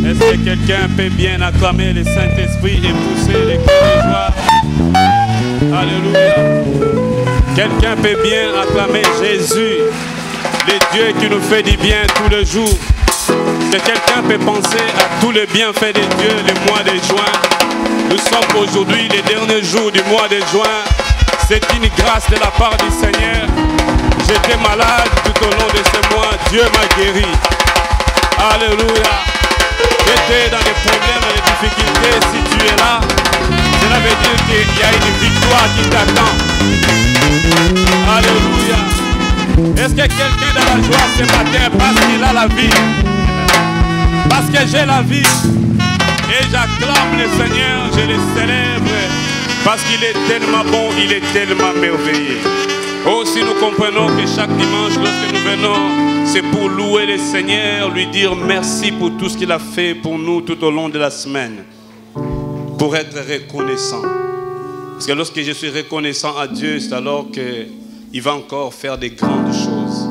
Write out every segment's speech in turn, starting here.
Est-ce que quelqu'un peut bien acclamer le Saint-Esprit et pousser les cris de joie? Alléluia. Quelqu'un peut bien acclamer Jésus, le Dieu qui nous fait du bien tous les jours. Que quelqu'un peut penser à tous les bienfaits de Dieu le mois de juin. Nous sommes aujourd'hui les derniers jours du mois de juin. C'est une grâce de la part du Seigneur. J'étais malade tout au long de ce mois. Dieu m'a guéri. Alléluia. J'étais dans des problèmes et des difficultés. Si tu es là, cela veut dire qu'il y a une victoire qui t'attend. Alléluia. Est-ce que quelqu'un dans la joie ce matin parce qu'il a la vie? Parce que j'ai la vie. Et j'acclame le Seigneur, je le célèbre. Parce qu'il est tellement bon, il est tellement merveilleux. Oh, si nous comprenons que chaque dimanche, lorsque nous venons, c'est pour louer le Seigneur, lui dire merci pour tout ce qu'il a fait pour nous tout au long de la semaine. Pour être reconnaissant. Parce que lorsque je suis reconnaissant à Dieu, c'est alors qu'il va encore faire des grandes choses.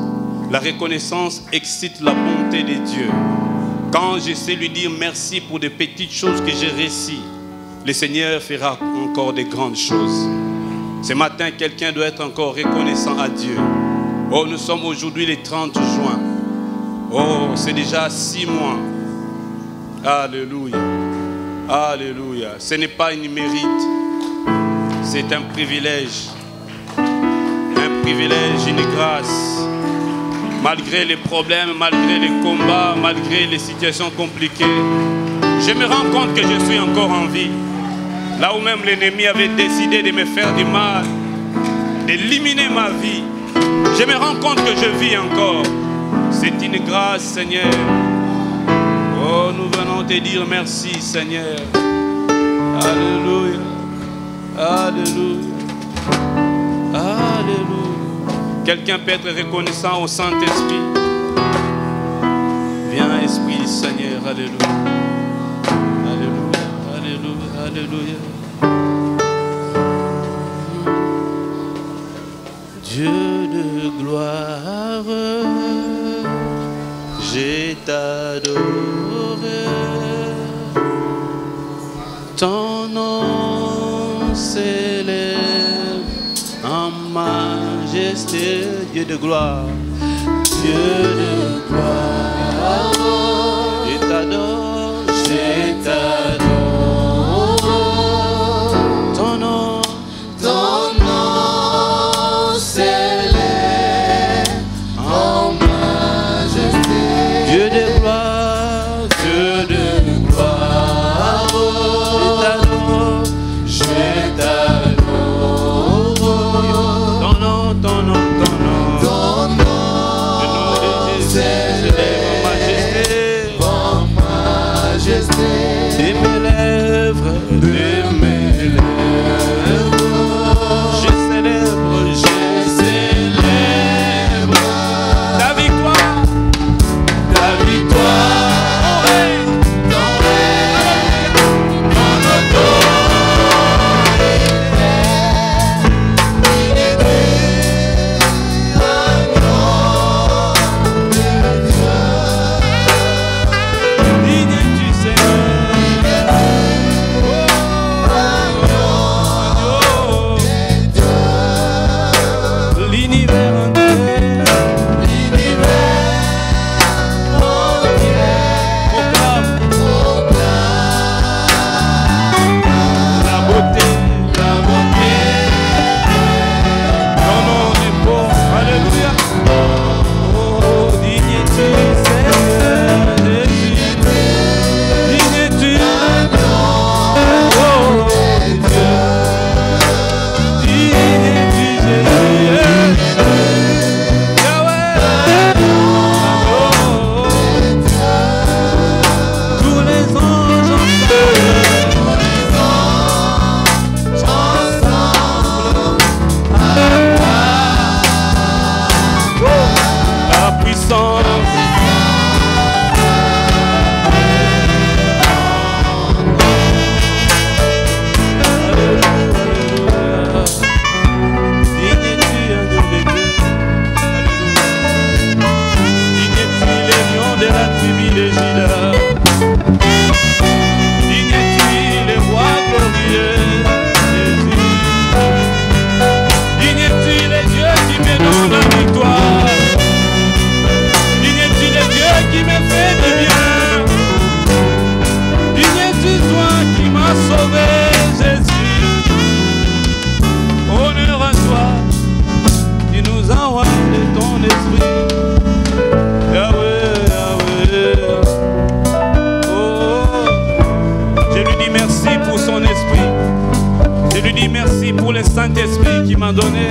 La reconnaissance excite la bonté de Dieu. Quand je sais lui dire merci pour des petites choses que j'ai réussies, le Seigneur fera encore des grandes choses. Ce matin, quelqu'un doit être encore reconnaissant à Dieu. Oh, nous sommes aujourd'hui le 30 juin. Oh, c'est déjà 6 mois. Alléluia. Alléluia. Ce n'est pas une mérite. C'est un privilège. Un privilège, une grâce. Malgré les problèmes, malgré les combats, malgré les situations compliquées, je me rends compte que je suis encore en vie. Là où même l'ennemi avait décidé de me faire du mal, d'éliminer ma vie, je me rends compte que je vis encore. C'est une grâce, Seigneur. Oh, nous venons te dire merci, Seigneur. Alléluia. Alléluia. Alléluia. Quelqu'un peut être reconnaissant au Saint-Esprit. Viens, Esprit du Seigneur. Alléluia. Alléluia. Alléluia. Alléluia. Dieu de gloire, je t'adore. Ton nom s'élève en majesté. Dieu de gloire, Dieu de gloire, je t'adore, je t'adore. Ton nom s'élève en majesté. Dieu de gloire, Dieu de gloire, je t'adore. Ton nom, ton nom, ton nom. Ton nom s'élève en majesté. merci pour le Saint-Esprit qui m'a donné.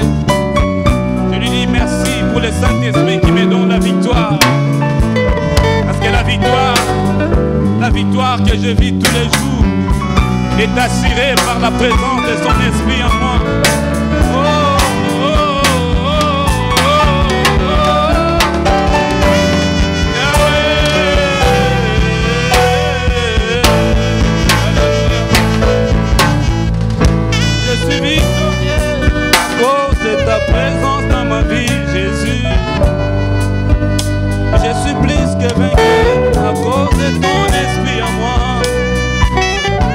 Je lui dis merci pour le Saint-Esprit qui me donne la victoire. Parce que la victoire que je vis tous les jours est assurée par la présence de son Esprit en moi. Ta présence dans ma vie, Jésus. Je suis plus que vainqueur à cause de ton esprit en moi.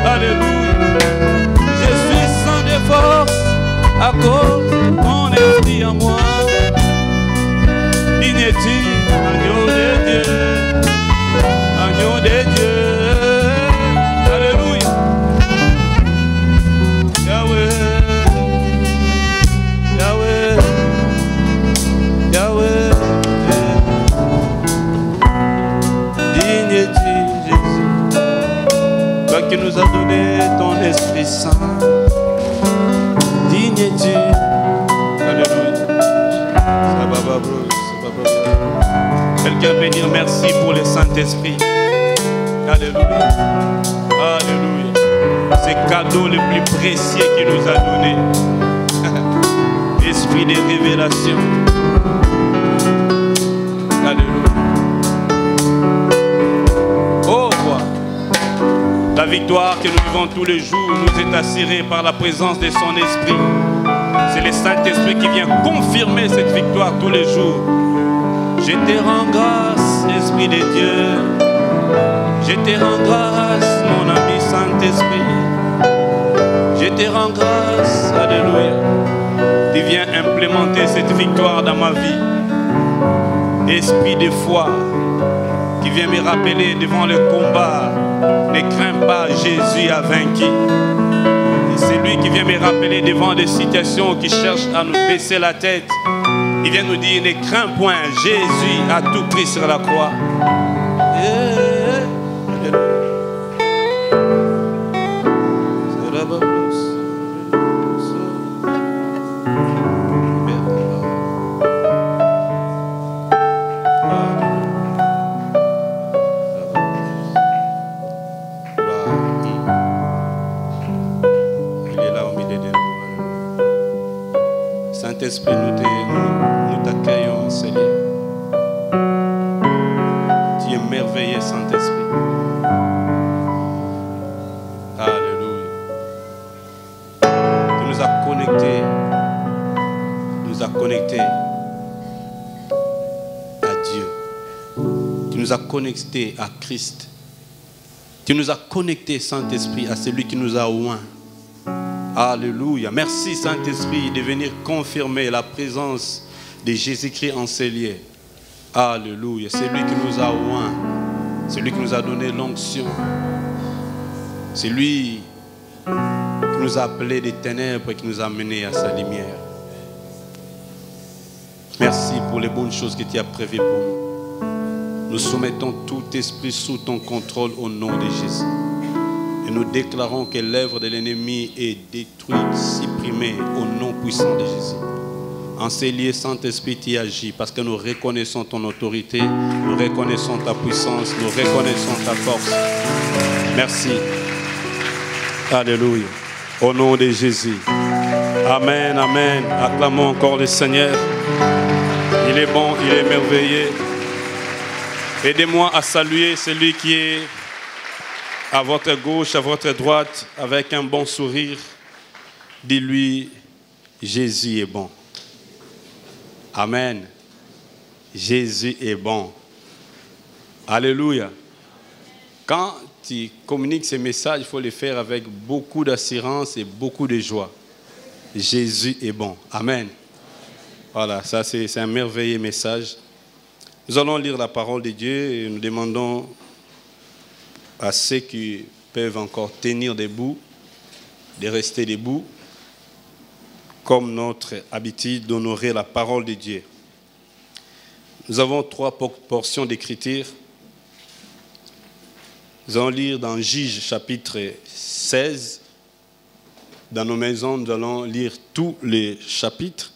Alléluia. Je suis sans de force à cause de ton esprit en moi. Digne-tu, agneau de Dieu, agneau de Dieu. Alléluia. Yahweh. Qui nous a donné ton Esprit Saint. Digne es-tu. Alléluia. Quelqu'un peut dire merci pour le Saint-Esprit. Alléluia. Alléluia. C'est le cadeau le plus précieux qu'il nous a donné. Esprit de révélation. Alléluia. La victoire que nous vivons tous les jours nous est assurée par la présence de son Esprit. C'est le Saint-Esprit qui vient confirmer cette victoire tous les jours. Je te rends grâce, Esprit de Dieu. Je te rends grâce, mon ami Saint-Esprit. Je te rends grâce, alléluia. Tu viens implémenter cette victoire dans ma vie. Esprit de foi qui vient me rappeler devant le combat. Ne crains pas, Jésus a vaincu. Et c'est lui qui vient me rappeler devant des situations qui cherchent à nous baisser la tête. Il vient nous dire, ne crains point, Jésus a tout pris sur la croix. Saint-Esprit, nous t'accueillons, Seigneur. Tu es merveilleux, Saint-Esprit. Alléluia. Tu nous as connectés à Dieu. Tu nous as connectés à Christ. Tu nous as connectés, Saint-Esprit, à celui qui nous a oints. Alléluia. Merci Saint-Esprit de venir confirmer la présence de Jésus-Christ en ces lieux. Alléluia. C'est lui qui nous a oints. C'est lui qui nous a donné l'onction. C'est lui qui nous a appelés des ténèbres et qui nous a menés à sa lumière. Merci pour les bonnes choses que tu as prévues pour nous. Nous soumettons tout esprit sous ton contrôle au nom de Jésus. Et nous déclarons que l'œuvre de l'ennemi est détruite, supprimée au nom puissant de Jésus. En ces lieux, Saint-Esprit, tu agis parce que nous reconnaissons ton autorité, nous reconnaissons ta puissance, nous reconnaissons ta force. Merci. Alléluia. Au nom de Jésus. Amen, amen. Acclamons encore le Seigneur. Il est bon, il est merveilleux. Aidez-moi à saluer celui qui est à votre gauche, à votre droite, avec un bon sourire. Dis-lui, Jésus est bon. Amen. Jésus est bon. Alléluia. Quand tu communiques ces messages, il faut les faire avec beaucoup d'assurance et beaucoup de joie. Jésus est bon. Amen. Voilà, ça c'est un merveilleux message. Nous allons lire la parole de Dieu et nous demandons à ceux qui peuvent encore tenir debout, de rester debout, comme notre habitude d'honorer la parole de Dieu. Nous avons 3 portions d'écriture. Nous allons lire dans Juges chapitre 16, Dans nos maisons, nous allons lire tous les chapitres.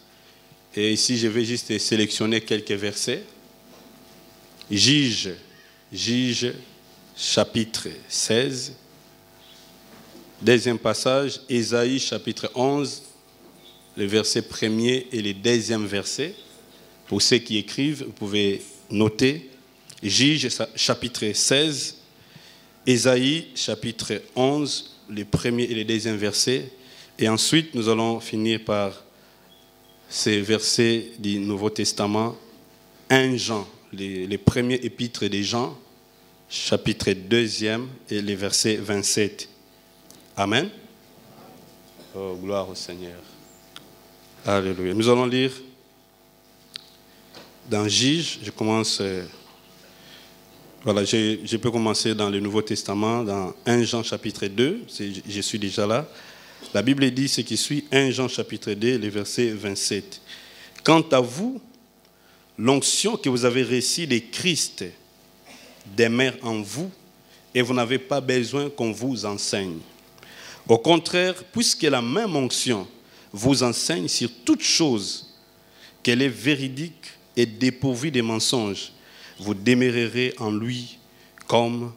Et ici, je vais juste sélectionner quelques versets. Juge, chapitre 16. Deuxième passage, Ésaïe, chapitre 11, le verset 1er et le deuxième verset. Pour ceux qui écrivent, vous pouvez noter. Juge, chapitre 16. Ésaïe, chapitre 11, le premier et le deuxième verset. Et ensuite, nous allons finir par ces versets du Nouveau Testament. 1 Jean, les premiers épîtres de Jean, chapitre 2e et les versets 27. Amen. Oh, gloire au Seigneur. Alléluia. Nous allons lire dans Juge. Je commence... Voilà, je peux commencer dans le Nouveau Testament, dans 1 Jean chapitre 2, je suis déjà là. La Bible dit ce qui suit, 1 Jean chapitre 2, le verset 27. Quant à vous, l'onction que vous avez reçue de Christ demeure en vous et vous n'avez pas besoin qu'on vous enseigne. Au contraire, puisque la même onction vous enseigne sur toute chose, qu'elle est véridique et dépourvue de mensonges, vous demeurerez en lui comme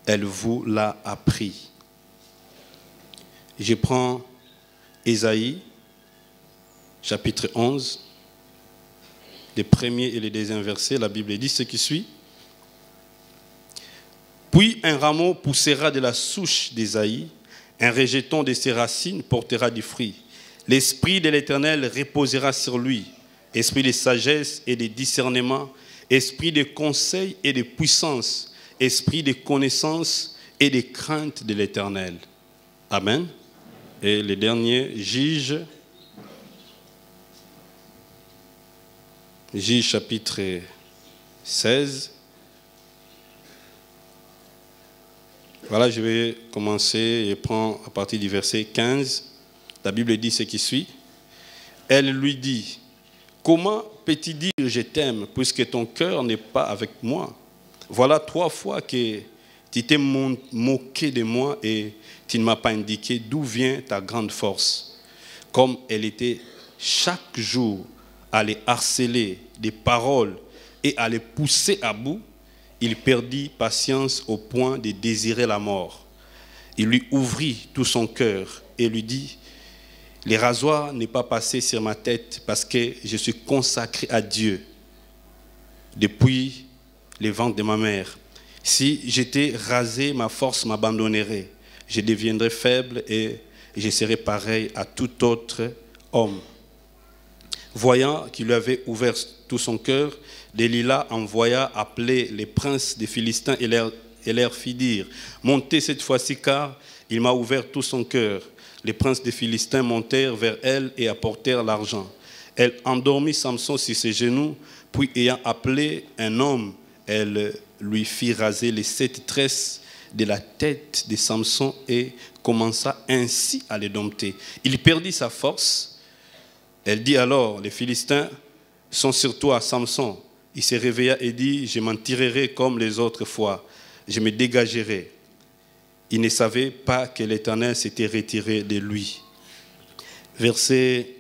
elle vous l'a appris. Je prends Ésaïe, chapitre 11, les premiers et les deuxièmes versets. La Bible dit ce qui suit. Puis un rameau poussera de la souche d'Ésaïe, un rejeton de ses racines portera du fruit. L'Esprit de l'Éternel reposera sur lui, esprit de sagesse et de discernement, esprit de conseil et de puissance, esprit de connaissance et de crainte de l'Éternel. Amen. Et le dernier, Juge chapitre 16. Voilà, je vais commencer et prendre à partir du verset 15. La Bible dit ce qui suit. Elle lui dit, comment peux-tu dire je t'aime puisque ton cœur n'est pas avec moi? Voilà 3 fois que tu t'es moqué de moi et tu ne m'as pas indiqué d'où vient ta grande force. Comme elle était chaque jour à les harceler des paroles et à les pousser à bout, il perdit patience au point de désirer la mort. Il lui ouvrit tout son cœur et lui dit, le rasoir n'est pas passé sur ma tête parce que je suis consacré à Dieu depuis le ventre de ma mère. Si j'étais rasé, ma force m'abandonnerait. Je deviendrais faible et je serais pareil à tout autre homme. Voyant qu'il lui avait ouvert tout son cœur, Delilah envoya appeler les princes des Philistins et leur fit dire, montez cette fois-ci car il m'a ouvert tout son cœur. Les princes des Philistins montèrent vers elle et apportèrent l'argent. Elle endormit Samson sur ses genoux, puis ayant appelé un homme, elle lui fit raser les 7 tresses de la tête de Samson et commença ainsi à les dompter. Il perdit sa force. Elle dit alors, les Philistins sont sur toi, Samson. Il se réveilla et dit, je m'en tirerai comme les autres fois, je me dégagerai. Il ne savait pas que l'Éternel s'était retiré de lui. Verset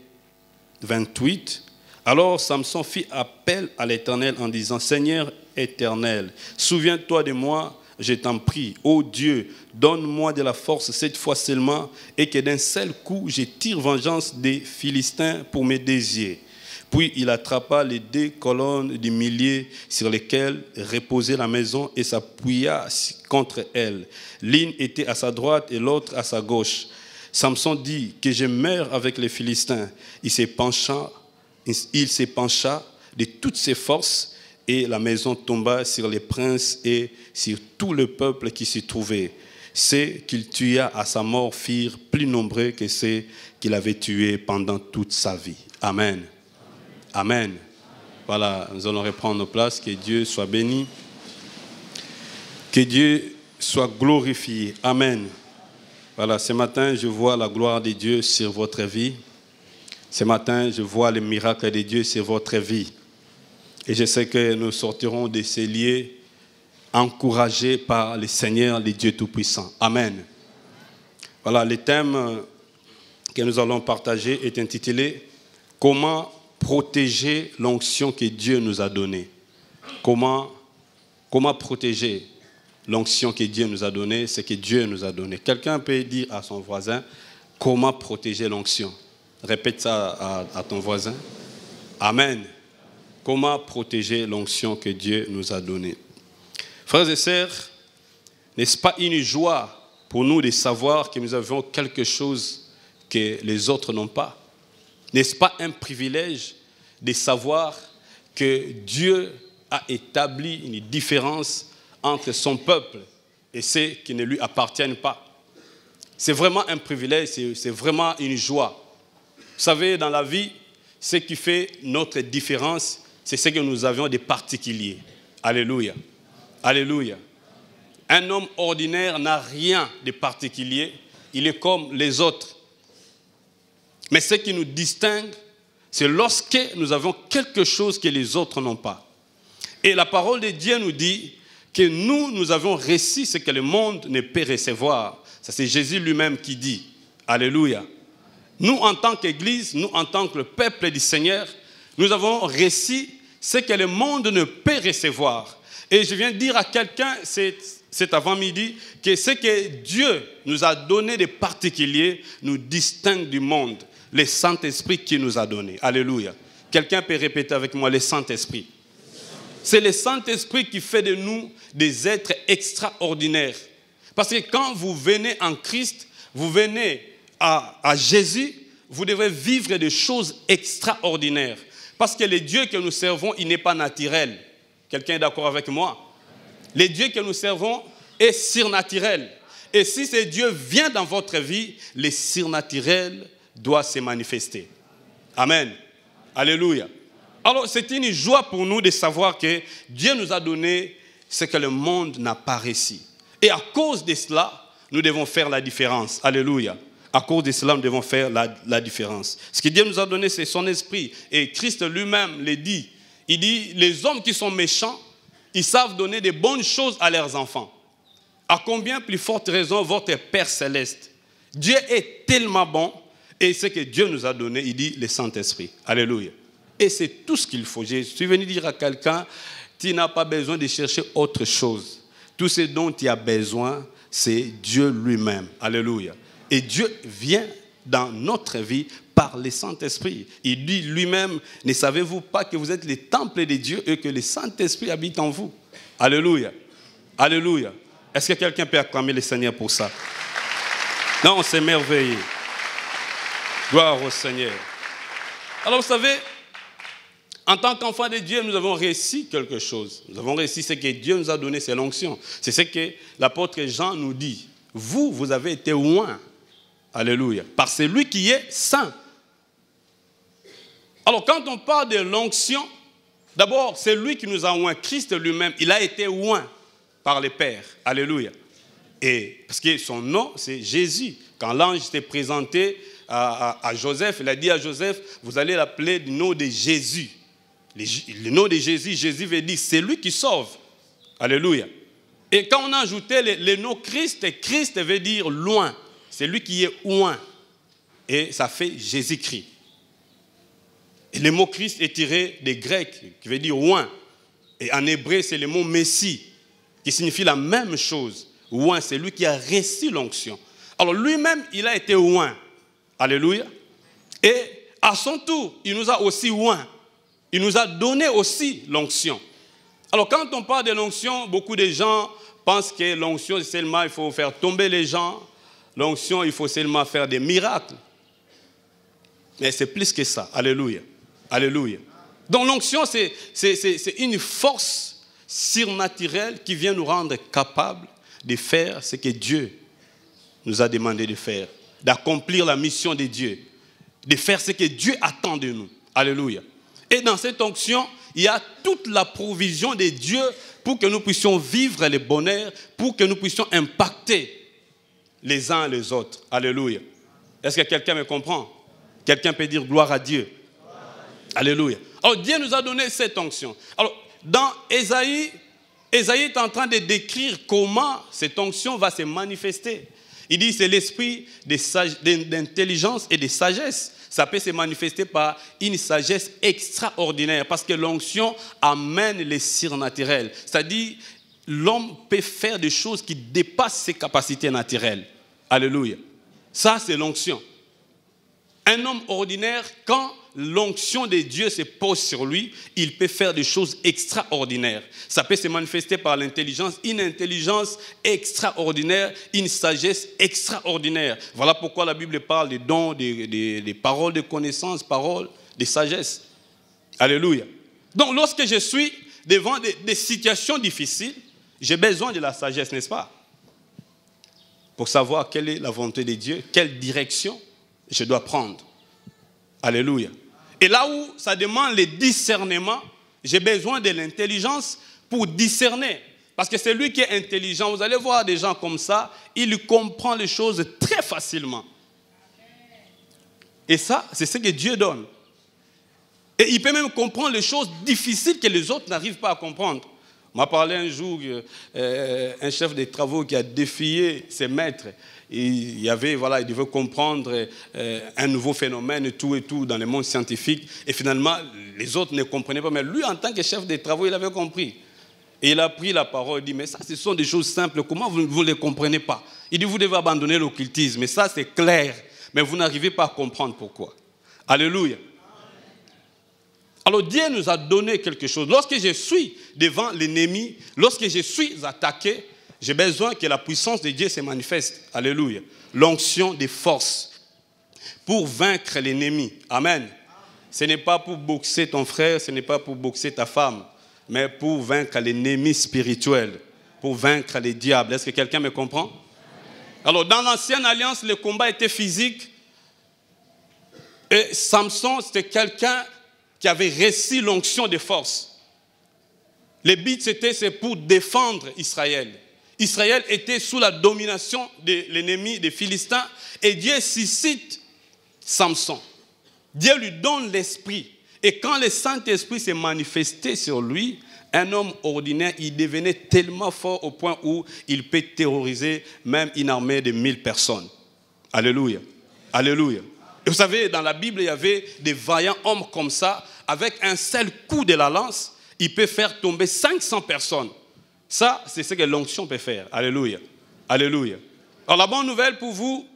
28. Alors Samson fit appel à l'Éternel en disant, Seigneur éternel, souviens-toi de moi, je t'en prie. Ô Dieu, donne-moi de la force cette fois seulement et que d'un seul coup je tire vengeance des Philistins pour mes désirs. Puis il attrapa les 2 colonnes du milieu sur lesquelles reposait la maison et s'appuya contre elles. L'une était à sa droite et l'autre à sa gauche. Samson dit que je meurs avec les Philistins. Il se pencha de toutes ses forces et la maison tomba sur les princes et sur tout le peuple qui s'y trouvait. Ceux qu'il tua à sa mort firent plus nombreux que ceux qu'il avait tués pendant toute sa vie. Amen. Amen. Voilà, nous allons reprendre nos places. Que Dieu soit béni. Que Dieu soit glorifié. Amen. Voilà, ce matin, je vois la gloire de Dieu sur votre vie. Ce matin, je vois le miracle de Dieu sur votre vie. Et je sais que nous sortirons de ces lieux encouragés par le Seigneur, le Dieu Tout-Puissant. Amen. Voilà, le thème que nous allons partager est intitulé « Comment protéger l'onction que Dieu nous a donnée ». Comment protéger l'onction que Dieu nous a donnée, ce que Dieu nous a donné. Quelqu'un peut dire à son voisin, comment protéger l'onction? Répète ça à ton voisin. Amen. Comment protéger l'onction que Dieu nous a donnée? Frères et sœurs, n'est-ce pas une joie pour nous de savoir que nous avons quelque chose que les autres n'ont pas? N'est-ce pas un privilège de savoir que Dieu a établi une différence entre son peuple et ceux qui ne lui appartiennent pas? C'est vraiment un privilège, c'est vraiment une joie. Vous savez, dans la vie, ce qui fait notre différence, c'est ce que nous avions de particulier. Alléluia. Alléluia. Un homme ordinaire n'a rien de particulier. Il est comme les autres. Mais ce qui nous distingue, c'est lorsque nous avons quelque chose que les autres n'ont pas. Et la parole de Dieu nous dit que nous avons reçu ce que le monde ne peut recevoir. Ça, c'est Jésus lui-même qui dit. Alléluia. Nous, en tant qu'Église, nous, en tant que le peuple du Seigneur, nous avons reçu ce que le monde ne peut recevoir. Et je viens de dire à quelqu'un cet avant-midi que ce que Dieu nous a donné de particulier nous distingue du monde. Le Saint-Esprit qui nous a donné. Alléluia. Quelqu'un peut répéter avec moi le Saint-Esprit. C'est le Saint-Esprit qui fait de nous des êtres extraordinaires. Parce que quand vous venez en Christ, vous venez à Jésus, vous devez vivre des choses extraordinaires. Parce que le Dieu que nous servons, il n'est pas naturel. Quelqu'un est d'accord avec moi? Le Dieu que nous servons est surnaturel. Et si ce Dieu vient dans votre vie, le surnaturel doit se manifester. Amen. Alléluia. Alors, c'est une joie pour nous de savoir que Dieu nous a donné ce que le monde n'a pas reçu. Et à cause de cela, nous devons faire la différence. Alléluia. À cause de cela, nous devons faire la différence. Ce que Dieu nous a donné, c'est son esprit. Et Christ lui-même le dit. Il dit, les hommes qui sont méchants, ils savent donner de bonnes choses à leurs enfants. À combien plus forte raison votre Père céleste? Dieu est tellement bon. Et ce que Dieu nous a donné, il dit le Saint-Esprit. Alléluia. Et c'est tout ce qu'il faut. Je suis venu dire à quelqu'un, tu n'as pas besoin de chercher autre chose. Tout ce dont tu as besoin, c'est Dieu lui-même. Alléluia. Et Dieu vient dans notre vie par le Saint-Esprit. Il dit lui-même, ne savez-vous pas que vous êtes le temple de Dieu et que le Saint-Esprit habite en vous? Alléluia. Alléluia. Est-ce que quelqu'un peut acclamer le Seigneur pour ça? Non, c'est merveilleux. Gloire au Seigneur. Alors vous savez, en tant qu'enfant de Dieu, nous avons reçu quelque chose. Nous avons reçu ce que Dieu nous a donné, c'est l'onction. C'est ce que l'apôtre Jean nous dit. Vous avez été oints. Alléluia. Par celui qui est saint. Alors quand on parle de l'onction, d'abord, c'est lui qui nous a oints. Christ lui-même, il a été oint par le Père. Alléluia. Et parce que son nom, c'est Jésus. Quand l'ange s'est présenté à Joseph, il a dit à Joseph, vous allez l'appeler du nom de Jésus. Le nom de Jésus, Jésus veut dire, c'est lui qui sauve. Alléluia. Et quand on a ajouté le nom Christ, Christ veut dire loin. C'est lui qui est oint. Et ça fait Jésus-Christ. Et le mot Christ est tiré des Grecs, qui veut dire oint. Et en hébreu, c'est le mot Messie, qui signifie la même chose. Oint, c'est lui qui a reçu l'onction. Alors lui-même, il a été oint. Alléluia. Et à son tour, il nous a aussi oint. Il nous a donné aussi l'onction. Alors quand on parle de l'onction, beaucoup de gens pensent que l'onction, c'est seulement il faut faire tomber les gens. L'onction, il faut seulement faire des miracles. Mais c'est plus que ça. Alléluia. Alléluia. Donc l'onction, c'est une force surnaturelle qui vient nous rendre capables de faire ce que Dieu nous a demandé de faire. D'accomplir la mission de Dieu. De faire ce que Dieu attend de nous. Alléluia. Et dans cette onction, il y a toute la provision de Dieu pour que nous puissions vivre le bonheur, pour que nous puissions impacter les uns les autres. Alléluia. Est-ce que quelqu'un me comprend? Quelqu'un peut dire gloire à Dieu. Alléluia. Alors Dieu nous a donné cette onction. Alors dans Ésaïe est en train de décrire comment cette onction va se manifester. Il dit c'est l'esprit d'intelligence et de sagesse. Ça peut se manifester par une sagesse extraordinaire parce que l'onction amène les surnaturels. C'est-à-dire, l'homme peut faire des choses qui dépassent ses capacités naturelles. Alléluia. Ça, c'est l'onction. Un homme ordinaire, quand l'onction de Dieu se pose sur lui, il peut faire des choses extraordinaires. Ça peut se manifester par l'intelligence, une intelligence extraordinaire, une sagesse extraordinaire. Voilà pourquoi la Bible parle des dons, des paroles de connaissance, paroles de sagesse. Alléluia. Donc, lorsque je suis devant des situations difficiles, j'ai besoin de la sagesse, n'est-ce pas? Pour savoir quelle est la volonté de Dieu, quelle direction je dois prendre. Alléluia. Et là où ça demande le discernement, j'ai besoin de l'intelligence pour discerner. Parce que c'est lui qui est intelligent. Vous allez voir des gens comme ça, il comprend les choses très facilement. Et ça, c'est ce que Dieu donne. Et il peut même comprendre les choses difficiles que les autres n'arrivent pas à comprendre. On m'a parlé un jour, un chef de travaux qui a défié ses maîtres. Il devait comprendre un nouveau phénomène et tout dans le monde scientifique. Et finalement, les autres ne comprenaient pas. Mais lui, en tant que chef de travaux, il avait compris. Et il a pris la parole et dit, mais ça, ce sont des choses simples. Comment vous ne les comprenez pas? Il dit, vous devez abandonner l'occultisme. Mais ça, c'est clair. Mais vous n'arrivez pas à comprendre pourquoi. Alléluia. Alors Dieu nous a donné quelque chose. Lorsque je suis devant l'ennemi, lorsque je suis attaqué, j'ai besoin que la puissance de Dieu se manifeste. Alléluia. L'onction des forces pour vaincre l'ennemi. Amen. Ce n'est pas pour boxer ton frère, ce n'est pas pour boxer ta femme, mais pour vaincre l'ennemi spirituel, pour vaincre les diables. Est-ce que quelqu'un me comprend? Alors dans l'ancienne alliance, le combat était physique. Et Samson, c'était quelqu'un qui avait reçu l'onction des forces. Le but, c'est pour défendre Israël. Israël était sous la domination de l'ennemi des Philistins et Dieu suscite Samson. Dieu lui donne l'esprit. Et quand le Saint-Esprit s'est manifesté sur lui, un homme ordinaire, il devenait tellement fort au point où il peut terroriser même une armée de 1000 personnes. Alléluia. Alléluia. Et vous savez, dans la Bible, il y avait des vaillants hommes comme ça. Avec un seul coup de la lance, il peut faire tomber 500 personnes. Ça, c'est ce que l'onction peut faire. Alléluia. Alléluia. Alors la bonne nouvelle pour vous,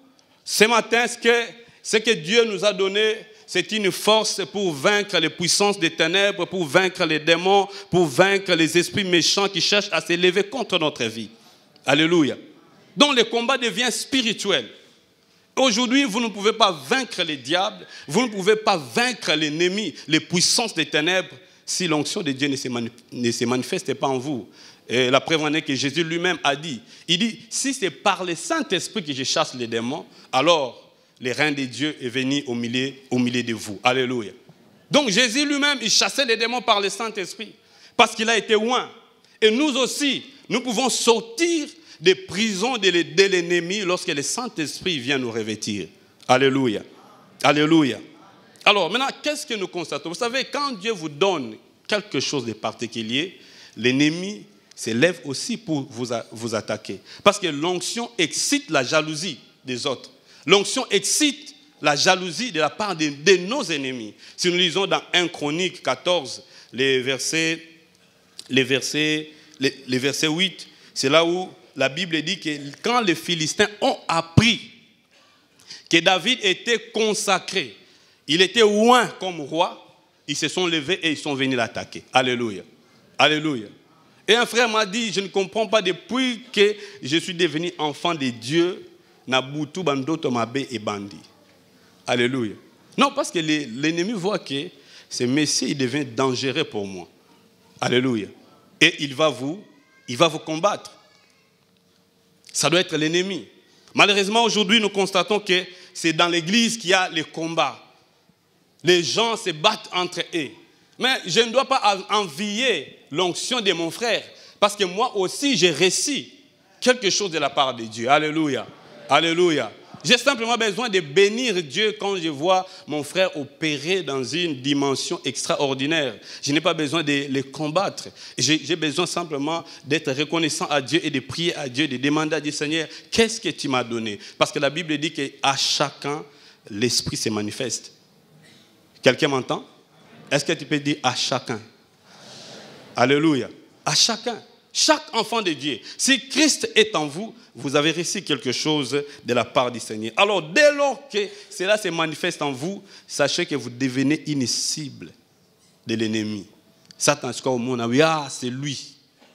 ce matin, ce que Dieu nous a donné, c'est une force pour vaincre les puissances des ténèbres, pour vaincre les démons, pour vaincre les esprits méchants qui cherchent à s'élever contre notre vie. Alléluia. Donc le combat devient spirituel. Aujourd'hui, vous ne pouvez pas vaincre les diables, vous ne pouvez pas vaincre l'ennemi, les puissances des ténèbres, si l'onction de Dieu ne se manifeste pas en vous. Et la preuve en est que Jésus lui-même a dit, il dit, si c'est par le Saint-Esprit que je chasse les démons, alors le règne de Dieu est venu au milieu de vous. Alléluia. Donc Jésus lui-même, il chassait les démons par le Saint-Esprit, parce qu'il a été oint. Et nous aussi, nous pouvons sortir des prisons de l'ennemi lorsque le Saint-Esprit vient nous revêtir. Alléluia. Alléluia. Alors maintenant, qu'est-ce que nous constatons? Vous savez, quand Dieu vous donne quelque chose de particulier, l'ennemi s'élève aussi pour vous attaquer. Parce que l'onction excite la jalousie des autres. L'onction excite la jalousie de la part de nos ennemis. Si nous lisons dans 1 Chronique 14, les versets 8, c'est là où la Bible dit que quand les Philistins ont appris que David était consacré, il était oint comme roi, ils se sont levés et ils sont venus l'attaquer. Alléluia. Alléluia. Et un frère m'a dit, je ne comprends pas, depuis que je suis devenu enfant de Dieu, Nabutu, Bandoto, Mabé et Bandi. Alléluia. Non, parce que l'ennemi voit que ce Messie, il devient dangereux pour moi. Alléluia. Et il va vous combattre. Ça doit être l'ennemi. Malheureusement, aujourd'hui, nous constatons que c'est dans l'église qu'il y a les combats. Les gens se battent entre eux. Mais je ne dois pas envier l'onction de mon frère, parce que moi aussi, j'ai reçu quelque chose de la part de Dieu. Alléluia. Alléluia. J'ai simplement besoin de bénir Dieu quand je vois mon frère opérer dans une dimension extraordinaire. Je n'ai pas besoin de les combattre. J'ai besoin simplement d'être reconnaissant à Dieu et de prier à Dieu, de demander à Dieu, Seigneur, qu'est-ce que tu m'as donné? Parce que la Bible dit qu'à chacun, l'Esprit se manifeste. Quelqu'un m'entend? Est-ce que tu peux dire à chacun? Alléluia. À chacun. Chaque enfant de Dieu. Si Christ est en vous, vous avez reçu quelque chose de la part du Seigneur. Alors, dès lors que cela se manifeste en vous, sachez que vous devenez une cible de l'ennemi. Satan, au monde, oui, c'est lui.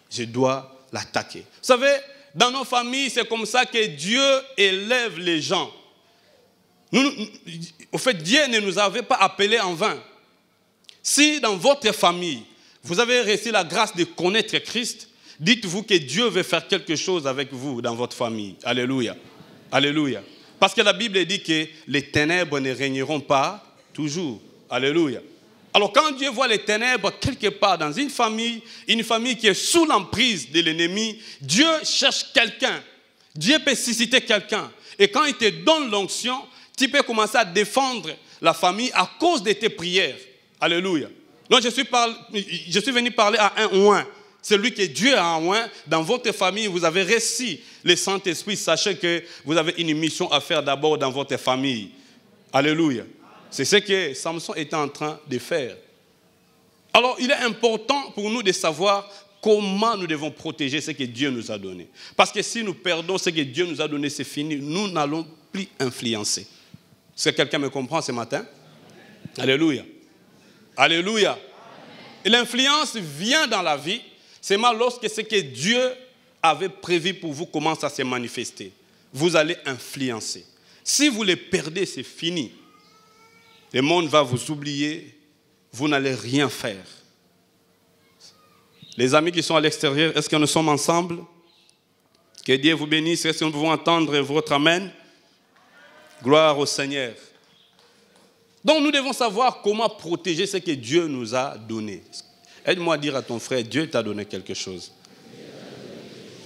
Je dois l'attaquer. Vous savez, dans nos familles, c'est comme ça que Dieu élève les gens. Au fait, Dieu ne nous avait pas appelés en vain. Si dans votre famille, vous avez reçu la grâce de connaître Christ, dites-vous que Dieu veut faire quelque chose avec vous dans votre famille. Alléluia. Alléluia. Parce que la Bible dit que les ténèbres ne régneront pas toujours. Alléluia. Alors quand Dieu voit les ténèbres quelque part dans une famille qui est sous l'emprise de l'ennemi, Dieu cherche quelqu'un. Dieu peut susciter quelqu'un. Et quand il te donne l'onction, tu peux commencer à défendre la famille à cause de tes prières. Alléluia. Donc je suis venu parler à un oint. Celui que Dieu a oint, dans votre famille, vous avez reçu le Saint-Esprit. Sachez que vous avez une mission à faire d'abord dans votre famille. Alléluia. C'est ce que Samson était en train de faire. Alors, il est important pour nous de savoir comment nous devons protéger ce que Dieu nous a donné. Parce que si nous perdons ce que Dieu nous a donné, c'est fini. Nous n'allons plus influencer. Est-ce que quelqu'un me comprend ce matin? Alléluia. Alléluia. Et l'influence vient dans la vie seulement lorsque ce que Dieu avait prévu pour vous commence à se manifester. Vous allez influencer. Si vous les perdez, c'est fini. Le monde va vous oublier. Vous n'allez rien faire. Les amis qui sont à l'extérieur, est-ce que nous sommes ensemble? Que Dieu vous bénisse. Est-ce que nous pouvons entendre votre amen? Gloire au Seigneur. Donc nous devons savoir comment protéger ce que Dieu nous a donné. Aide-moi à dire à ton frère, Dieu t'a donné quelque chose.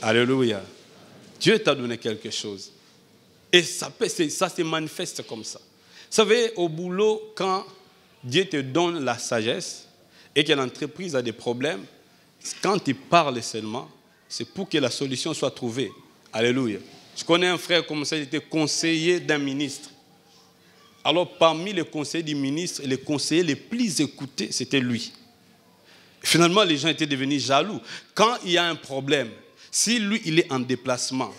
Alléluia. Dieu t'a donné quelque chose. Et ça se manifeste comme ça. Vous savez, au boulot, quand Dieu te donne la sagesse et que l'entreprise a des problèmes, quand il parle seulement, c'est pour que la solution soit trouvée. Alléluia. Je connais un frère comme ça, il était conseiller d'un ministre. Alors, parmi les conseillers du ministre, les conseillers les plus écoutés, c'était lui. Finalement, les gens étaient devenus jaloux. Quand il y a un problème, si lui, il est en déplacement,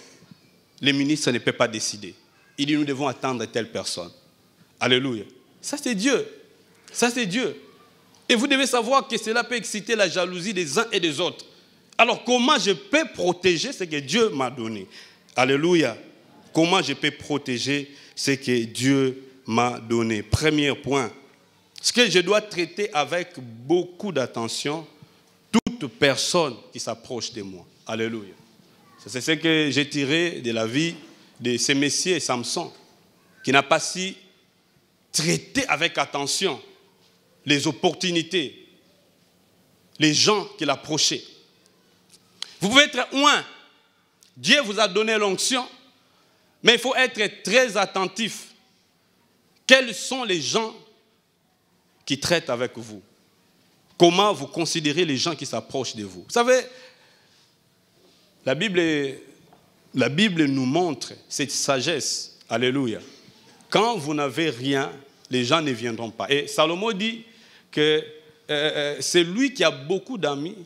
le ministre ne peut pas décider. Il dit, nous devons attendre telle personne. Alléluia. Ça, c'est Dieu. Ça, c'est Dieu. Et vous devez savoir que cela peut exciter la jalousie des uns et des autres. Alors, comment je peux protéger ce que Dieu m'a donné? Alléluia. Comment je peux protéger ce que Dieu m'a donné? Premier point. Ce que je dois traiter avec beaucoup d'attention, toute personne qui s'approche de moi. Alléluia. C'est ce que j'ai tiré de la vie de ce messieurs Samson, qui n'a pas su traiter avec attention les opportunités, les gens qui l'approchaient. Vous pouvez être oint. Dieu vous a donné l'onction, mais il faut être très attentif. Quels sont les gens qui traitent avec vous? Comment vous considérez les gens qui s'approchent de vous? Vous savez, la Bible nous montre cette sagesse. Alléluia. Quand vous n'avez rien, les gens ne viendront pas. Et Salomon dit que c'est lui qui a beaucoup d'amis.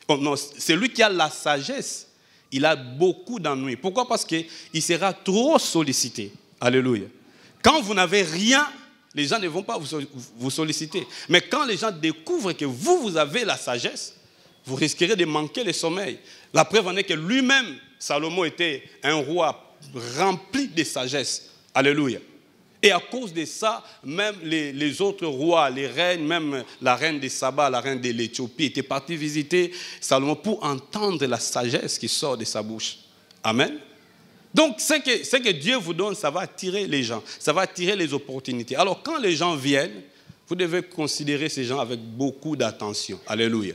Oh non, c'est lui qui a la sagesse. Il a beaucoup d'ennuis. Pourquoi? Parce qu'il sera trop sollicité. Alléluia. Quand vous n'avez rien, les gens ne vont pas vous solliciter. Mais quand les gens découvrent que vous avez la sagesse, vous risquerez de manquer le sommeil. La preuve en est que lui-même, Salomon était un roi rempli de sagesse. Alléluia. Et à cause de ça, même les autres rois, les reines, même la reine de Saba, la reine de l'Éthiopie, étaient partis visiter Salomon pour entendre la sagesse qui sort de sa bouche. Amen. Donc, ce que Dieu vous donne, ça va attirer les gens, ça va attirer les opportunités. Alors, quand les gens viennent, vous devez considérer ces gens avec beaucoup d'attention. Alléluia.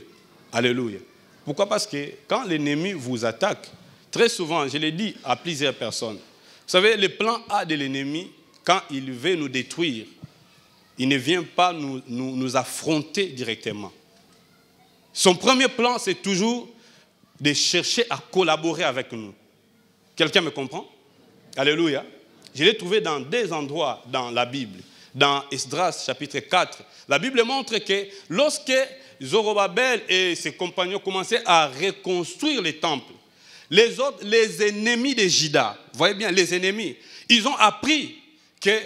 Alléluia. Pourquoi? Parce que quand l'ennemi vous attaque, très souvent, je l'ai dit à plusieurs personnes, vous savez, le plan A de l'ennemi, quand il veut nous détruire, il ne vient pas nous affronter directement. Son premier plan, c'est toujours de chercher à collaborer avec nous. Quelqu'un me comprend? Alléluia. Je l'ai trouvé dans deux endroits dans la Bible. Dans Esdras, chapitre 4, la Bible montre que lorsque Zorobabel et ses compagnons commençaient à reconstruire les temples, les ennemis de Juda, vous voyez bien, les ennemis, ils ont appris qu'il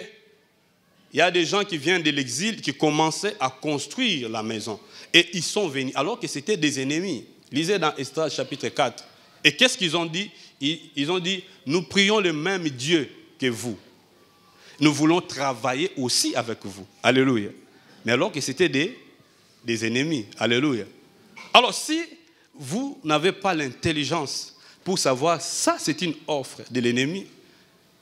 y a des gens qui viennent de l'exil qui commençaient à construire la maison. Et ils sont venus, alors que c'était des ennemis. Lisez dans Esdras, chapitre 4. Et qu'est-ce qu'ils ont dit? Ils ont dit, nous prions le même Dieu que vous. Nous voulons travailler aussi avec vous. Alléluia. Mais alors que c'était des ennemis. Alléluia. Alors si vous n'avez pas l'intelligence pour savoir, ça c'est une offre de l'ennemi,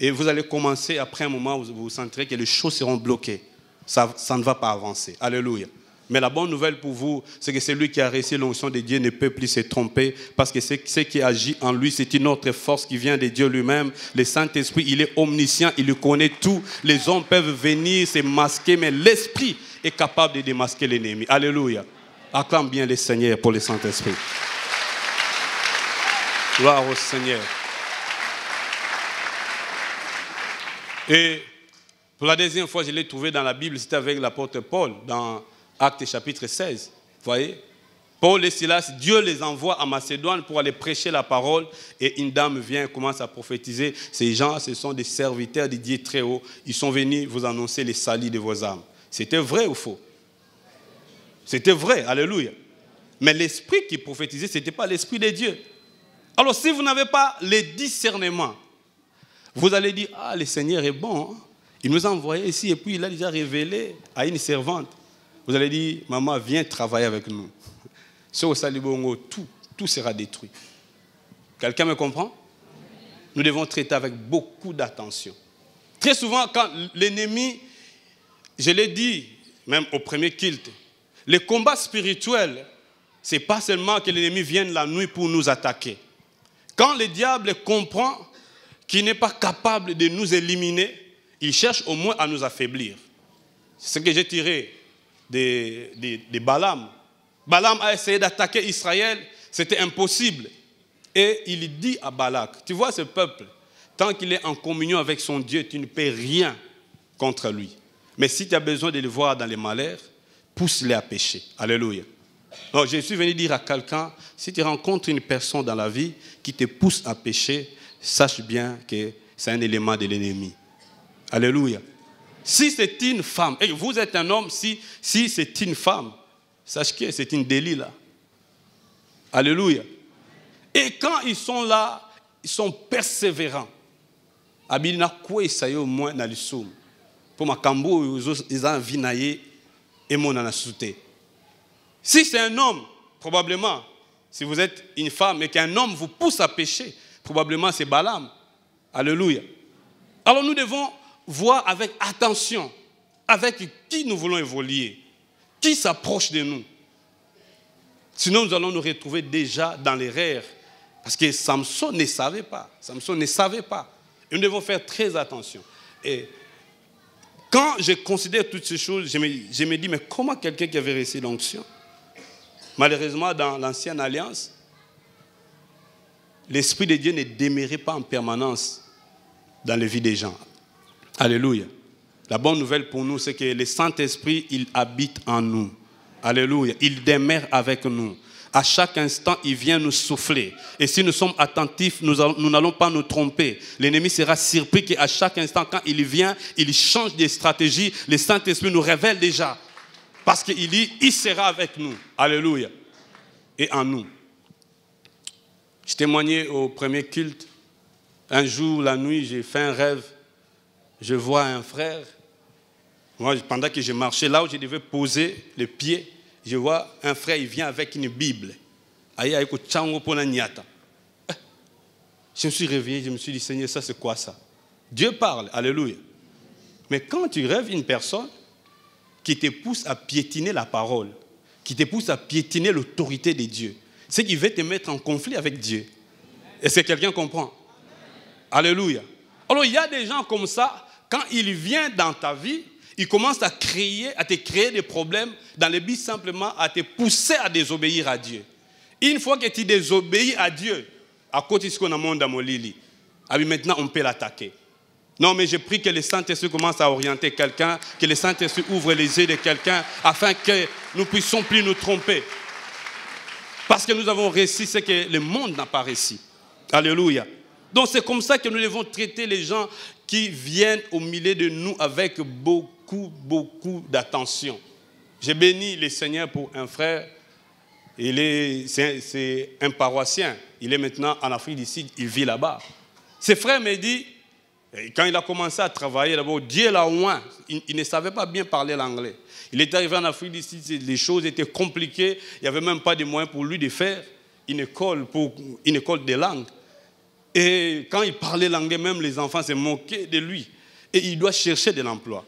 et vous allez commencer, après un moment, vous sentirez que les choses seront bloquées. Ça ne va pas avancer. Alléluia. Mais la bonne nouvelle pour vous, c'est que celui qui a reçu l'onction de Dieu ne peut plus se tromper, parce que ce qui agit en lui, c'est une autre force qui vient de Dieu lui-même. Le Saint-Esprit, il est omniscient, il connaît tout. Les hommes peuvent venir se masquer, mais l'Esprit est capable de démasquer l'ennemi. Alléluia. Acclame bien le Seigneur pour le Saint-Esprit. Gloire au Seigneur. Et pour la deuxième fois, je l'ai trouvé dans la Bible, c'était avec l'apôtre Paul, dans Actes chapitre 16, vous voyez, Paul et Silas, Dieu les envoie à Macédoine pour aller prêcher la parole, et une dame vient et commence à prophétiser. Ces gens, ce sont des serviteurs de Dieu très haut. Ils sont venus vous annoncer les salis de vos âmes. C'était vrai ou faux? C'était vrai, alléluia. Mais l'esprit qui prophétisait, ce n'était pas l'esprit de Dieu. Alors si vous n'avez pas le discernement, vous allez dire, ah, le Seigneur est bon, hein? Il nous a envoyés ici et puis il a déjà révélé à une servante. Vous allez dire, maman, viens travailler avec nous. Sur Salibongo, tout sera détruit. Quelqu'un me comprend? Nous devons traiter avec beaucoup d'attention. Très souvent, quand l'ennemi, je l'ai dit, même au premier culte, le combat spirituel, ce n'est pas seulement que l'ennemi vienne la nuit pour nous attaquer. Quand le diable comprend qu'il n'est pas capable de nous éliminer, il cherche au moins à nous affaiblir. C'est ce que j'ai tiré de Balaam. Balaam a essayé d'attaquer Israël, c'était impossible. Et il dit à Balak, tu vois ce peuple, tant qu'il est en communion avec son Dieu, tu ne peux rien contre lui. Mais si tu as besoin de le voir dans les malheurs, pousse-les à pécher. Alléluia. Donc je suis venu dire à quelqu'un, si tu rencontres une personne dans la vie qui te pousse à pécher, sache bien que c'est un élément de l'ennemi. Alléluia. Si c'est une femme, et vous êtes un homme, si c'est une femme, sachez que c'est une délit là. Alléluia. Et quand ils sont là, ils sont persévérants. Abina quoi ça au moins dans le soum. Pour ma cambo, ils ont vinaillé et mon anasouté. Si c'est un homme, probablement, si vous êtes une femme et qu'un homme vous pousse à pécher, probablement c'est Balaam. Alléluia. Alors nous devons voir avec attention avec qui nous voulons évoluer, qui s'approche de nous. Sinon, nous allons nous retrouver déjà dans l'erreur. Parce que Samson ne savait pas. Samson ne savait pas. Et nous devons faire très attention. Et quand je considère toutes ces choses, je me dis, mais comment quelqu'un qui avait reçu l'onction? Malheureusement, dans l'ancienne alliance, l'Esprit de Dieu ne demeurait pas en permanence dans les vies des gens. Alléluia. La bonne nouvelle pour nous, c'est que le Saint-Esprit, il habite en nous. Alléluia. Il demeure avec nous. À chaque instant, il vient nous souffler. Et si nous sommes attentifs, nous n'allons pas nous tromper. L'ennemi sera surpris qu'à chaque instant, quand il vient, il change de stratégie. Le Saint-Esprit nous révèle déjà. Parce qu'il dit, il sera avec nous. Alléluia. Et en nous. Je témoignais au premier culte. Un jour, la nuit, j'ai fait un rêve. Je vois un frère. Moi, pendant que je marchais là où je devais poser les pieds, je vois un frère, il vient avec une Bible. Je me suis réveillé, je me suis dit, Seigneur, ça c'est quoi ça? Dieu parle, alléluia. Mais quand tu rêves une personne qui te pousse à piétiner la parole, qui te pousse à piétiner l'autorité de Dieu, c'est qu'il veut te mettre en conflit avec Dieu. Est-ce que quelqu'un comprend? Alléluia. Alors il y a des gens comme ça, quand ils viennent dans ta vie, ils commencent à te créer des problèmes dans le but simplement à te pousser à désobéir à Dieu. Une fois que tu désobéis à Dieu, à côté de ce qu'on a monde dans mon lit, maintenant on peut l'attaquer. Non, mais je prie que le Saint-Esprit commence à orienter quelqu'un, que le Saint-Esprit ouvre les yeux de quelqu'un, afin que nous ne puissions plus nous tromper. Parce que nous avons réussi ce que le monde n'a pas réussi. Alléluia. Donc c'est comme ça que nous devons traiter les gens qui viennent au milieu de nous avec beaucoup d'attention. J'ai béni le Seigneur pour un frère. C'est un paroissien. Il est maintenant en Afrique du Sud, il vit là-bas. Ce frère me dit, quand il a commencé à travailler d'abord, Dieu l'a oint. Il ne savait pas bien parler l'anglais. Il est arrivé en Afrique du Sud, les choses étaient compliquées. Il n'y avait même pas de moyens pour lui de faire une école de langue. Et quand il parlait l'anglais, même les enfants se moquaient de lui. Et il doit chercher de l'emploi.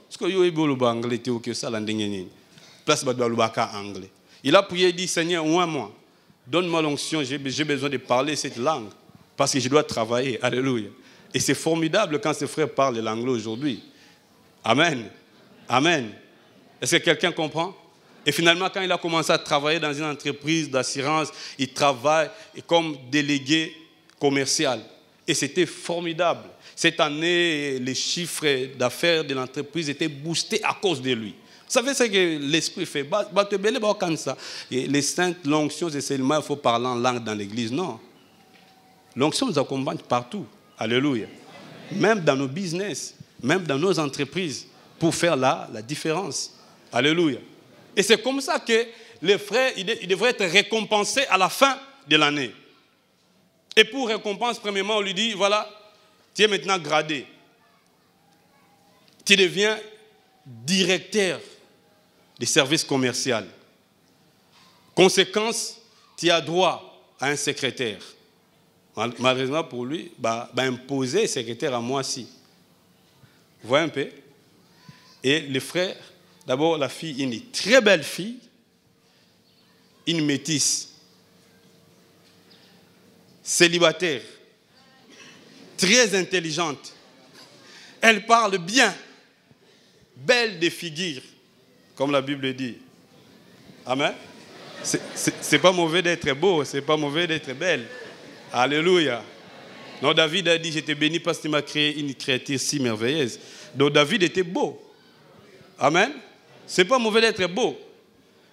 Il a prié et dit, Seigneur, oins-moi. Donne-moi l'onction, j'ai besoin de parler cette langue. Parce que je dois travailler. Alléluia. Et c'est formidable quand ces frères parlent l'anglais aujourd'hui. Amen. Amen. Est-ce que quelqu'un comprend? Et finalement, quand il a commencé à travailler dans une entreprise d'assurance, il travaille comme délégué commercial. Et c'était formidable. Cette année, les chiffres d'affaires de l'entreprise étaient boostés à cause de lui. Vous savez ce que l'Esprit fait? Les saintes, l'onction, c'est seulement il faut parler en langue dans l'église. Non. L'onction nous accompagne partout. Alléluia. Même dans nos business, même dans nos entreprises, pour faire la différence. Alléluia. Et c'est comme ça que les frères, ils devraient être récompensés à la fin de l'année. Et pour récompense, premièrement, on lui dit, voilà, tu es maintenant gradé. Tu deviens directeur des services commerciaux. Conséquence, tu as droit à un secrétaire. Malheureusement pour lui, imposer un secrétaire à moi aussi. Vous voyez un peu? Et les frères, d'abord la fille, une très belle fille, une métisse, célibataire, très intelligente. Elle parle bien, belle de figure, comme la Bible dit. Amen. C'est pas mauvais d'être beau, c'est pas mauvais d'être belle. Alléluia. Non, David a dit, je t'ai béni parce que tu m'as créé une créature si merveilleuse. Donc David était beau. Amen. C'est pas mauvais d'être beau.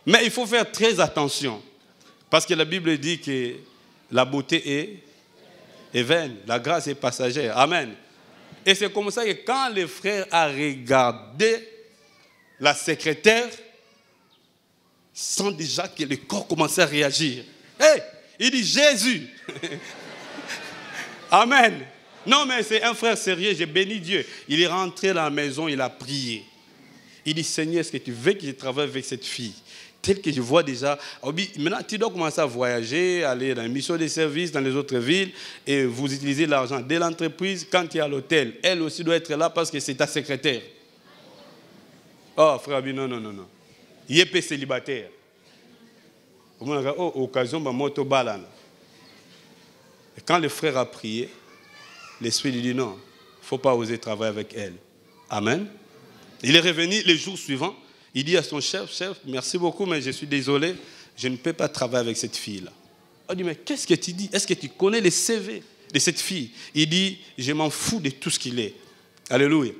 Mais il faut faire très attention. Parce que la Bible dit que la beauté est vaine, la grâce est passagère. Amen. Et c'est comme ça que quand le frère a regardé la secrétaire, sent déjà que le corps commençait à réagir. Hey, il dit Jésus. Amen. Non, mais c'est un frère sérieux, j'ai béni Dieu. Il est rentré dans la maison, il a prié. Il dit, Seigneur, est-ce que tu veux que je travaille avec cette fille? Telle que je vois déjà. Maintenant, tu dois commencer à voyager, aller dans les missions de service dans les autres villes et vous utilisez l'argent de l'entreprise. Quand tu es à l'hôtel, elle aussi doit être là parce que c'est ta secrétaire. Oh, frère, non. Il est célibataire. Occasion, moto balane. Et quand le frère a prié, l'Esprit lui dit non, il ne faut pas oser travailler avec elle. Amen. Il est revenu les jours suivants. Il dit à son chef, merci beaucoup, mais je suis désolé, je ne peux pas travailler avec cette fille-là. Il dit, mais qu'est-ce que tu dis? Est-ce que tu connais le CV de cette fille? Il dit, je m'en fous de tout ce qu'il est. Alléluia.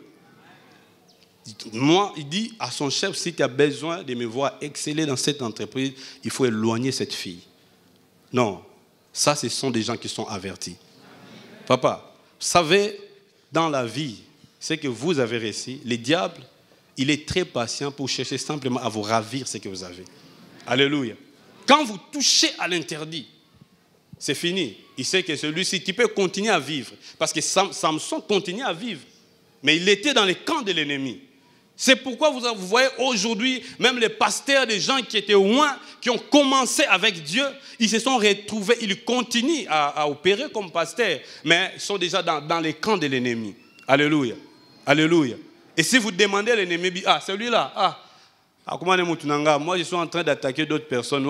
Moi, il dit à son chef, si tu as besoin de me voir exceller dans cette entreprise, il faut éloigner cette fille. Non, ça, ce sont des gens qui sont avertis. Papa, vous savez, dans la vie, ce que vous avez réussi, le diable, il est très patient pour chercher simplement à vous ravir ce que vous avez. Alléluia. Quand vous touchez à l'interdit, c'est fini. Il sait que celui-ci, tu peux continuer à vivre. Parce que Samson continuait à vivre. Mais il était dans les camps de l'ennemi. C'est pourquoi vous voyez aujourd'hui, même les pasteurs, des gens qui étaient loin, qui ont commencé avec Dieu, ils se sont retrouvés, ils continuent à opérer comme pasteurs, mais ils sont déjà dans les camps de l'ennemi. Alléluia. Alléluia. Et si vous demandez à l'ennemi, celui-là, moi je suis en train d'attaquer d'autres personnes,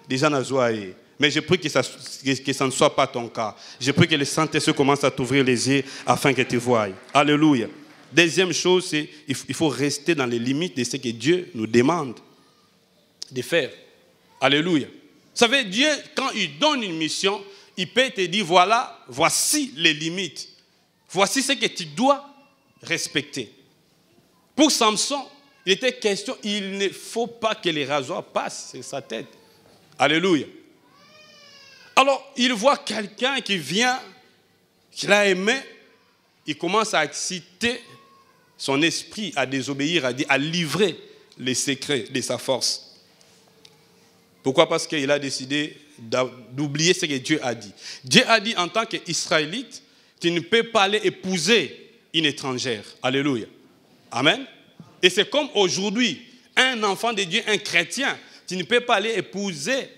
déjà nazoaye. Mais je prie que ça ne soit pas ton cas. Je prie que le Saint-Esprit commence à t'ouvrir les yeux afin que tu voies. Alléluia. Deuxième chose, c'est qu'il faut rester dans les limites de ce que Dieu nous demande de faire. Alléluia. Vous savez, Dieu, quand il donne une mission, il peut te dire, voilà, voici les limites. Voici ce que tu dois respecter. Pour Samson, il était question, il ne faut pas que les rasoirs passent sur sa tête. Alléluia. Alors, il voit quelqu'un qui vient, qu'il a aimé, il commence à exciter son esprit à désobéir, à livrer les secrets de sa force. Pourquoi? Parce qu'il a décidé d'oublier ce que Dieu a dit. Dieu a dit en tant qu'Israélite, tu ne peux pas aller épouser une étrangère. Alléluia. Amen. Et c'est comme aujourd'hui, un enfant de Dieu, un chrétien, tu ne peux pas aller épouser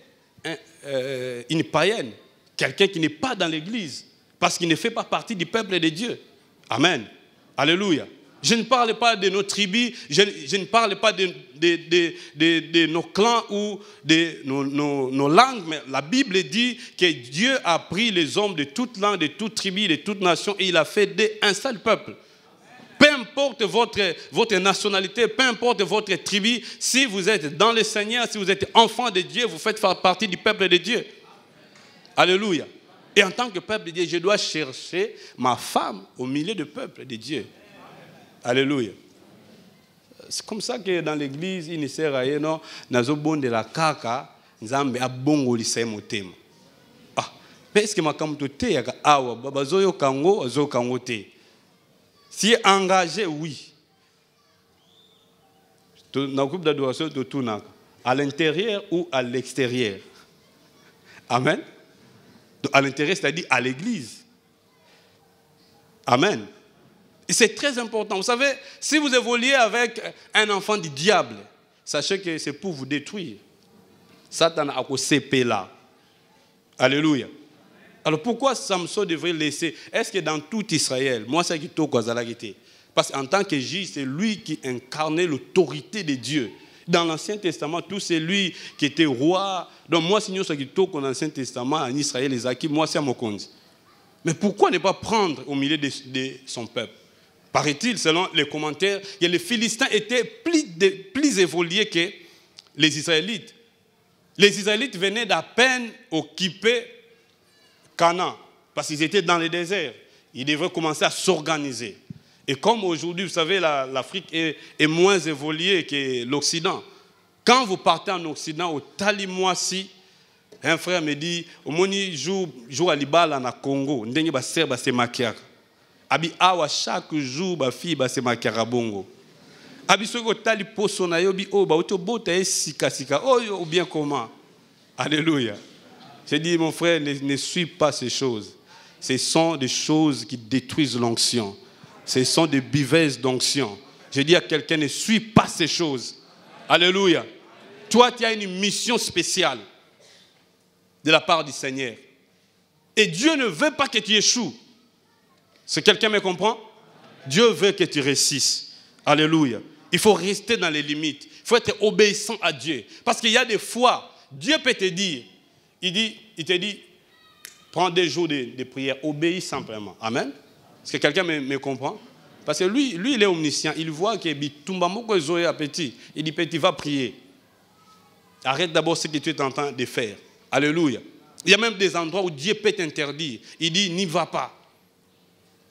une païenne, quelqu'un qui n'est pas dans l'église, parce qu'il ne fait pas partie du peuple de Dieu. Amen. Alléluia. Je ne parle pas de nos tribus, je ne parle pas de nos clans ou de nos langues, mais la Bible dit que Dieu a pris les hommes de toutes langues, de toutes tribus, de toutes nations, et il a fait un seul peuple. Peu importe votre nationalité, peu importe votre tribu, si vous êtes dans le Seigneur, si vous êtes enfant de Dieu, vous faites partie du peuple de Dieu. Alléluia. Et en tant que peuple de Dieu, je dois chercher ma femme au milieu du peuple de Dieu. Alléluia. C'est comme ça que dans l'église, il ne sert à rien, non, nazobonde la kaka, nzambe abongolisa motema. Ah, mais est-ce que ma kamtote yaka awa, bazoyo kango, azo kango te. Si engagé, oui. À l'intérieur ou à l'extérieur. Amen. À l'intérieur, c'est-à-dire à l'église. Amen. Et c'est très important. Vous savez, si vous évoluez avec un enfant du diable, sachez que c'est pour vous détruire. Satan a CP là. Alléluia. Alors pourquoi Samson devrait laisser? Est-ce que dans tout Israël, moi c'est qui toque parce qu'en tant que juge, c'est lui qui incarnait l'autorité de Dieu. Dans l'Ancien Testament, tout c'est lui qui était roi. Donc moi, si nous sommes qui toque dans l'Ancien Testament, en Israël, les acquis, moi c'est mon compte. Mais pourquoi ne pas prendre au milieu de son peuple? Paraît-il, selon les commentaires, que les Philistins étaient plus évolués que les Israélites. Les Israélites venaient d'à peine occuper Canaan, parce qu'ils étaient dans le désert. Ils devraient commencer à s'organiser. Et comme aujourd'hui, vous savez, l'Afrique est moins évoluée que l'Occident. Quand vous partez en Occident, au Talimoisi, un frère me dit, au moni jour à Libala na Congo, ndengi ba serba se makiaka. Abi awa chaque jour ba fille ba se makiaka bongo. Abi soko tali poso na yo bi o ba oto bota sika sika ou bien comment. Alléluia. J'ai dit, mon frère, ne suis pas ces choses. Ce sont des choses qui détruisent l'onction. Ce sont des buveuses d'onction. Je dis à quelqu'un, ne suis pas ces choses. Alléluia. Toi, tu as une mission spéciale de la part du Seigneur. Et Dieu ne veut pas que tu échoues. Si quelqu'un me comprend? Dieu veut que tu réussisses. Alléluia. Il faut rester dans les limites. Il faut être obéissant à Dieu. Parce qu'il y a des fois, Dieu peut te dire, il te dit, prends 2 jours de prière, obéis simplement. Amen. Est-ce que quelqu'un me comprend? Parce que lui, il est omniscient. Il voit que Bitumbamoko est appétit. Il dit, petit, va prier. Arrête d'abord ce que tu es en train de faire. Alléluia. Il y a même des endroits où Dieu peut t'interdire. Il dit, n'y va pas.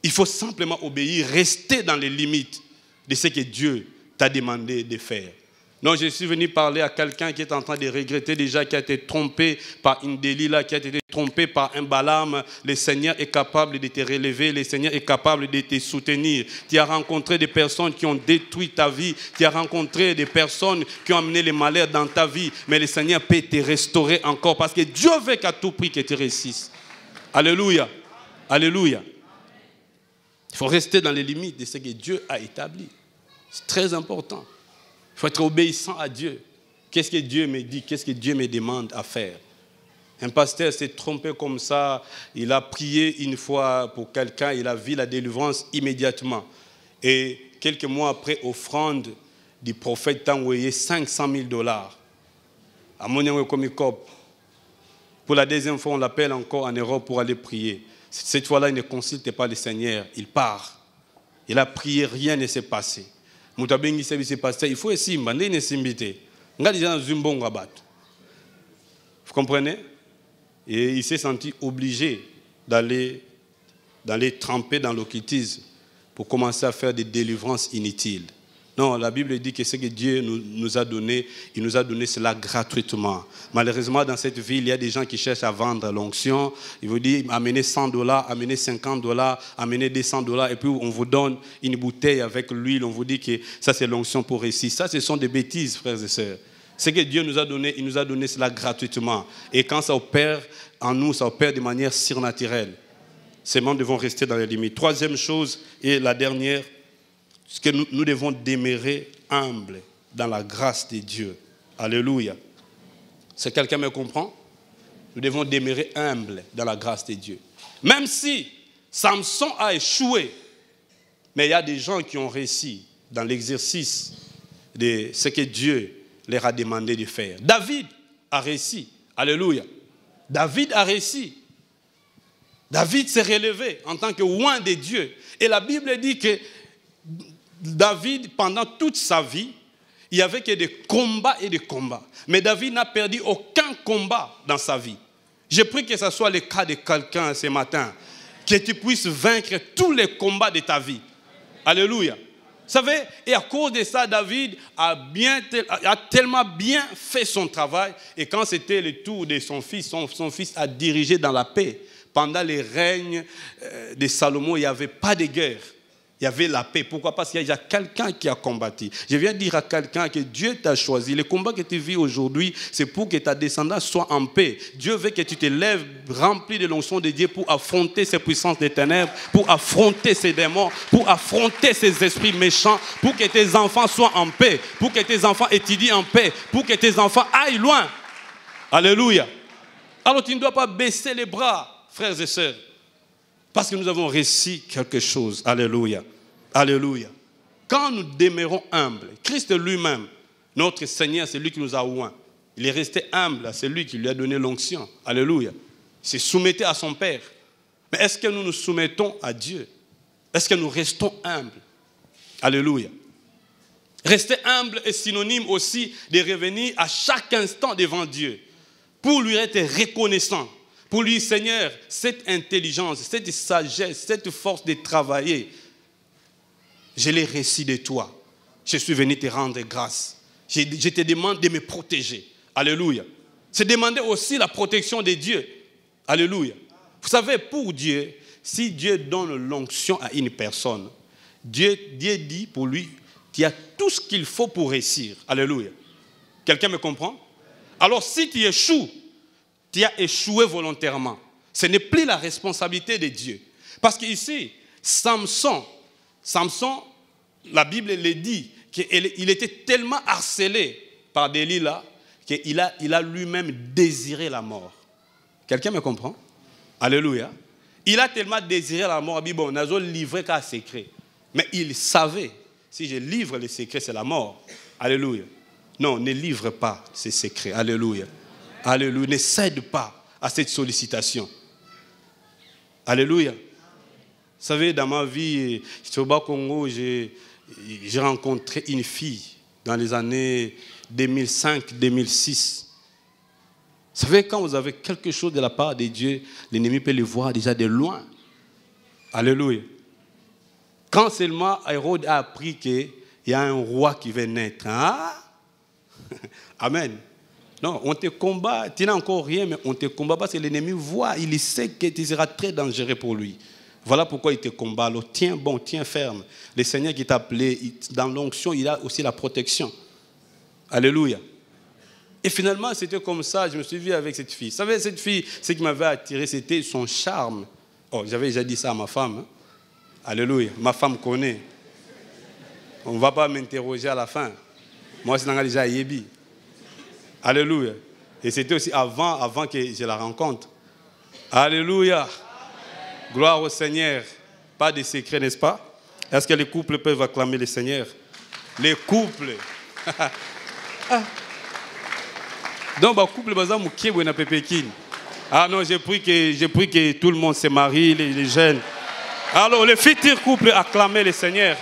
Il faut simplement obéir, rester dans les limites de ce que Dieu t'a demandé de faire. Non, je suis venu parler à quelqu'un qui est en train de regretter déjà, qui a été trompé par une Delilah, qui a été trompé par un Balaam. Le Seigneur est capable de te relever, le Seigneur est capable de te soutenir. Tu as rencontré des personnes qui ont détruit ta vie, tu as rencontré des personnes qui ont amené les malheurs dans ta vie, mais le Seigneur peut te restaurer encore parce que Dieu veut qu'à tout prix que tu réussisses. Alléluia. Alléluia. Il faut rester dans les limites de ce que Dieu a établi. C'est très important. Il faut être obéissant à Dieu. Qu'est-ce que Dieu me dit? Qu'est-ce que Dieu me demande à faire? Un pasteur s'est trompé comme ça. Il a prié une fois pour quelqu'un. Il a vu la délivrance immédiatement. Et quelques mois après, offrande du prophète t'a envoyé $500 000. À mon comme cop. Pour la deuxième fois, on l'appelle encore en Europe pour aller prier. Cette fois-là, il ne consulte pas le Seigneur. Il part. Il a prié, rien ne s'est passé. Il faut essayer, vous comprenez? Et il s'est senti obligé d'aller tremper dans l'occultisme pour commencer à faire des délivrances inutiles. Non, la Bible dit que ce que Dieu nous a donné, il nous a donné cela gratuitement. Malheureusement, dans cette ville, il y a des gens qui cherchent à vendre l'onction. Ils vous disent, amenez $100, amenez $50, amenez $200, et puis on vous donne une bouteille avec l'huile. On vous dit que ça, c'est l'onction pour réussir. Ça, ce sont des bêtises, frères et sœurs. Ce que Dieu nous a donné, il nous a donné cela gratuitement. Et quand ça opère en nous, ça opère de manière surnaturelle. Ces membres devront rester dans les limites. Troisième chose, et la dernière, c'est que nous devons demeurer humbles dans la grâce de Dieu. Alléluia. Si quelqu'un me comprend? Nous devons demeurer humbles dans la grâce de Dieu. Même si Samson a échoué, mais il y a des gens qui ont réussi dans l'exercice de ce que Dieu leur a demandé de faire. David a réussi. Alléluia. David a réussi. David s'est relevé en tant que oint de Dieu. Et la Bible dit que David, pendant toute sa vie, il n'y avait que des combats et des combats. Mais David n'a perdu aucun combat dans sa vie. Je prie que ce soit le cas de quelqu'un ce matin, que tu puisses vaincre tous les combats de ta vie. Alléluia. Vous savez, et à cause de ça, David a tellement bien fait son travail. Et quand c'était le tour de son fils a dirigé dans la paix. Pendant les règnes de Salomon, il n'y avait pas de guerre. Il y avait la paix. Pourquoi? Parce qu'il y a quelqu'un qui a combattu. Je viens dire à quelqu'un que Dieu t'a choisi. Le combat que tu vis aujourd'hui, c'est pour que ta descendance soit en paix. Dieu veut que tu te lèves rempli de l'onction de Dieu pour affronter ces puissances des ténèbres, pour affronter ces démons, pour affronter ces esprits méchants, pour que tes enfants soient en paix, pour que tes enfants étudient en paix, pour que tes enfants aillent loin. Alléluia. Alors tu ne dois pas baisser les bras, frères et sœurs. Parce que nous avons réussi quelque chose. Alléluia. Alléluia. Quand nous demeurons humbles, Christ lui-même, notre Seigneur, c'est lui qui nous a oints. Il est resté humble, c'est lui qui lui a donné l'onction. Alléluia. Il s'est soumetté à son Père. Mais est-ce que nous nous soumettons à Dieu? Est-ce que nous restons humbles? Alléluia. Rester humble est synonyme aussi de revenir à chaque instant devant Dieu pour lui être reconnaissant. Pour lui, Seigneur, cette intelligence, cette sagesse, cette force de travailler, je l'ai reçue de toi. Je suis venu te rendre grâce. Je te demande de me protéger. Alléluia. C'est demander aussi la protection de Dieu. Alléluia. Vous savez, pour Dieu, si Dieu donne l'onction à une personne, Dieu dit pour lui, tu as tout ce qu'il faut pour réussir. Alléluia. Quelqu'un me comprend? Alors si tu échoues, tu as échoué volontairement. Ce n'est plus la responsabilité de Dieu. Parce qu'ici, Samson, la Bible le dit, qu'il était tellement harcelé par Delilah qu'il a lui-même désiré la mort. Quelqu'un me comprend? Alléluia. Il a tellement désiré la mort, bon, on a livré qu'un secret. Mais il savait, si je livre les secrets, c'est la mort. Alléluia. Non, ne livre pas ces secrets. Alléluia. Alléluia. Ne cède pas à cette sollicitation. Alléluia. Vous savez, dans ma vie, au Bas-Congo, j'ai rencontré une fille dans les années 2005-2006. Vous savez, quand vous avez quelque chose de la part de Dieu, l'ennemi peut le voir déjà de loin. Alléluia. Quand seulement Hérode a appris qu'il y a un roi qui va naître. Hein? Amen. Non, on te combat, tu n'as encore rien, mais on te combat parce que l'ennemi voit, il sait que tu seras très dangereux pour lui. Voilà pourquoi il te combat. Alors tiens bon, tiens ferme. Le Seigneur qui t'a appelé, dans l'onction, il a aussi la protection. Alléluia. Et finalement, c'était comme ça, je me suis vu avec cette fille. Vous savez, cette fille, ce qui m'avait attiré, c'était son charme. Oh, j'avais déjà dit ça à ma femme. Hein? Alléluia. Ma femme connaît. On ne va pas m'interroger à la fin. Moi, c'est dans déjà Yébi. Alléluia. Et c'était aussi avant que je la rencontre. Alléluia. Amen. Gloire au Seigneur. Pas de secret, n'est-ce pas? Est-ce que les couples peuvent acclamer le Seigneur? Les couples. Donc, les couples, ils ont un Ah non, j'ai pris que tout le monde se marie, les jeunes. Alors, les futurs couples acclament le Seigneur.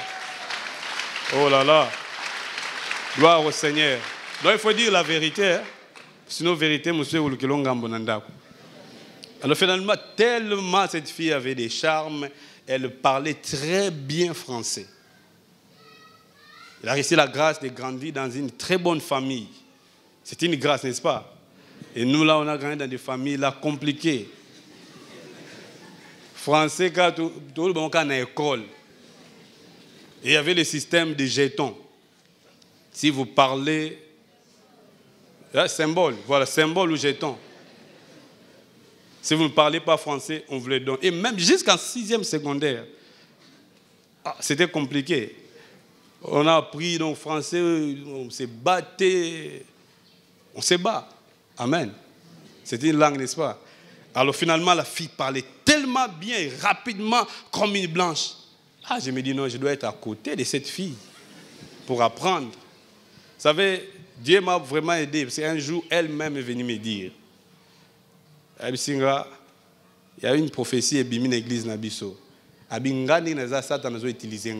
Oh là là. Gloire au Seigneur. Donc, il faut dire la vérité. Hein? Sinon, vérité, monsieur, vous le l'ongambonanda. Alors, finalement, tellement cette fille avait des charmes, elle parlait très bien français. Elle a reçu la grâce de grandir dans une très bonne famille. C'est une grâce, n'est-ce pas? Et nous, là, on a grandi dans des familles là, compliquées. Français, quand tout le monde est à l'école. Et il y avait le système de jetons. Si vous parlez, symbole, voilà, symbole ou jeton. Si vous ne parlez pas français, on vous le donne. Et même jusqu'en 6e secondaire, c'était compliqué. On a appris donc français, on s'est batté, on se bat. Amen. C'était une langue, n'est-ce pas? Alors finalement, la fille parlait tellement bien et rapidement comme une blanche. Ah, je me dis non, je dois être à côté de cette fille pour apprendre. Vous savez, Dieu m'a vraiment aidé. Parce qu'un jour, elle-même est venue me dire, il y a une prophétie dans l'église Nabiso. Abingani naza Satan nazo utiliser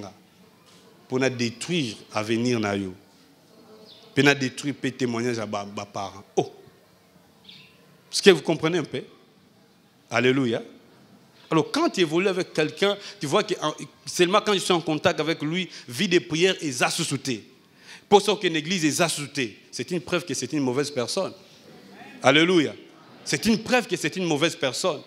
pour na détruire l'avenir na yo. Pour na détruire les témoignages à bas parents. Oh. Est-ce que vous comprenez un peu? Alléluia. Alors quand tu évolues avec quelqu'un, tu vois que seulement quand je suis en contact avec lui, vie de prière est assouté. Pour ça qu'une église est assouté, c'est une preuve que c'est une mauvaise personne. Alléluia. C'est une preuve que c'est une mauvaise personne.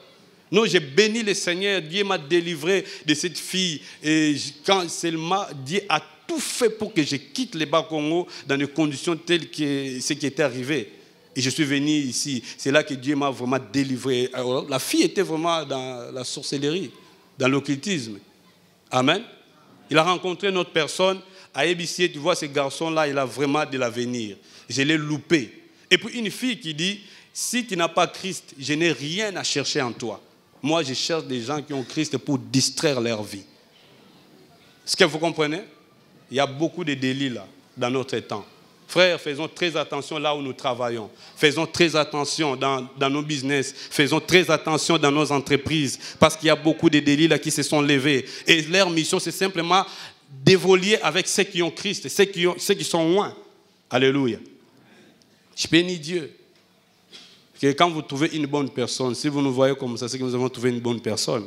Non, j'ai béni le Seigneur, Dieu m'a délivré de cette fille. Et quand seulement Dieu a tout fait pour que je quitte le Bas-Congo dans des conditions telles que ce qui était arrivé. Et je suis venu ici. C'est là que Dieu m'a vraiment délivré. Alors, la fille était vraiment dans la sorcellerie, dans l'occultisme. Amen. Il a rencontré une autre personne. À ABC, tu vois, ce garçon-là, il a vraiment de l'avenir. Je l'ai loupé. Et puis une fille qui dit, si tu n'as pas Christ, je n'ai rien à chercher en toi. Moi, je cherche des gens qui ont Christ pour distraire leur vie. Est-ce que vous comprenez? Il y a beaucoup de délits là, dans notre temps. Frères, faisons très attention là où nous travaillons. Faisons très attention dans nos business. Faisons très attention dans nos entreprises. Parce qu'il y a beaucoup de délits là qui se sont levés. Et leur mission, c'est simplement d'évoluer avec ceux qui ont Christ, ceux qui sont loin. Alléluia. Je bénis Dieu. Que quand vous trouvez une bonne personne, si vous nous voyez comme ça, c'est que nous avons trouvé une bonne personne.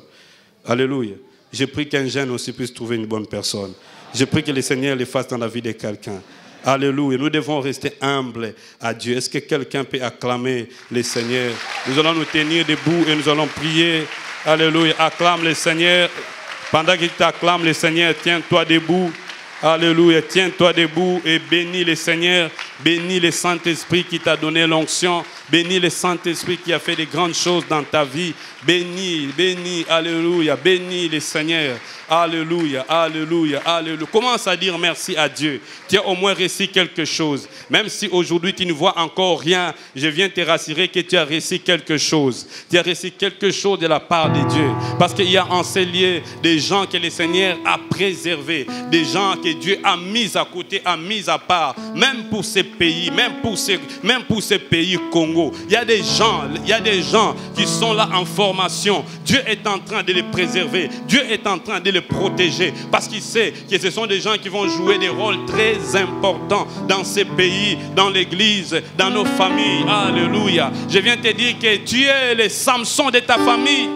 Alléluia. Je prie qu'un jeune aussi puisse trouver une bonne personne. Je prie que le Seigneur le fasse dans la vie de quelqu'un. Alléluia. Nous devons rester humbles à Dieu. Est-ce que quelqu'un peut acclamer le Seigneur? Nous allons nous tenir debout et nous allons prier. Alléluia. Acclame le Seigneur. Pendant qu'il t'acclame le Seigneur, tiens-toi debout. Alléluia. Tiens-toi debout et bénis le Seigneur. Bénis le Saint-Esprit qui t'a donné l'onction. Bénis le Saint-Esprit qui a fait de grandes choses dans ta vie. Bénis, bénis, alléluia. Bénis le Seigneur. Alléluia, alléluia, alléluia. Commence à dire merci à Dieu. Tu as au moins reçu quelque chose. Même si aujourd'hui tu ne vois encore rien, je viens te rassurer que tu as reçu quelque chose. Tu as reçu quelque chose de la part de Dieu. Parce qu'il y a en ces lieux des gens que le Seigneur a préservés. Des gens que Dieu a mis à côté, a mis à part. Même pour ces pays, même pour ces pays Congo. Il y a des gens qui sont là en formation. Dieu est en train de les préserver. Dieu est en train de les protéger. Parce qu'il sait que ce sont des gens qui vont jouer des rôles très importants dans ces pays, dans l'église, dans nos familles. Alléluia. Je viens te dire que tu es le Samson de ta famille.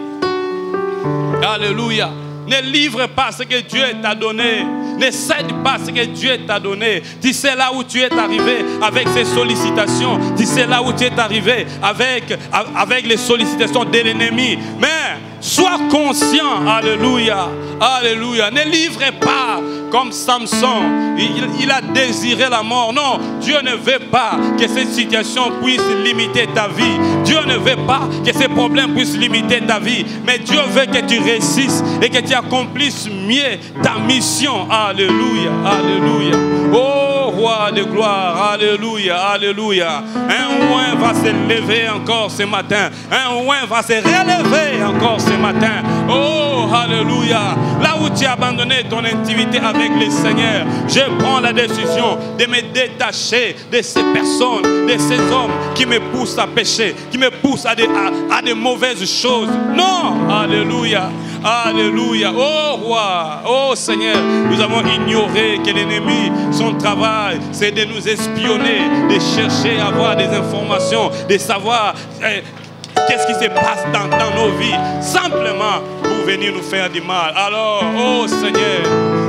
Alléluia. Ne livre pas ce que Dieu t'a donné. Ne cède pas ce que Dieu t'a donné. Tu sais là où tu es arrivé avec ces sollicitations. Tu sais là où tu es arrivé avec les sollicitations de l'ennemi. Mais sois conscient. Alléluia. Alléluia. Ne livre pas comme Samson. Il a désiré la mort. Non, Dieu ne veut pas que cette situation puisse limiter ta vie. Dieu ne veut pas que ces problèmes puissent limiter ta vie. Mais Dieu veut que tu réussisses et que tu accomplisses mieux ta mission. Alléluia. Alléluia. Oh roi de gloire. Alléluia. Alléluia. Un oint va se lever encore ce matin. Un oint va se relever encore ce matin. Oh, alléluia. Là où tu as abandonné ton intimité avec le Seigneur, je prends la décision de me détacher de ces personnes, de ces hommes qui me poussent à pécher, qui me poussent à des mauvaises choses. Non, alléluia. Alléluia. Oh roi, oh Seigneur, nous avons ignoré que l'ennemi, son travail, c'est de nous espionner, de chercher à avoir des informations, de savoir qu'est-ce qui se passe dans nos vies, simplement pour venir nous faire du mal. Alors, oh Seigneur,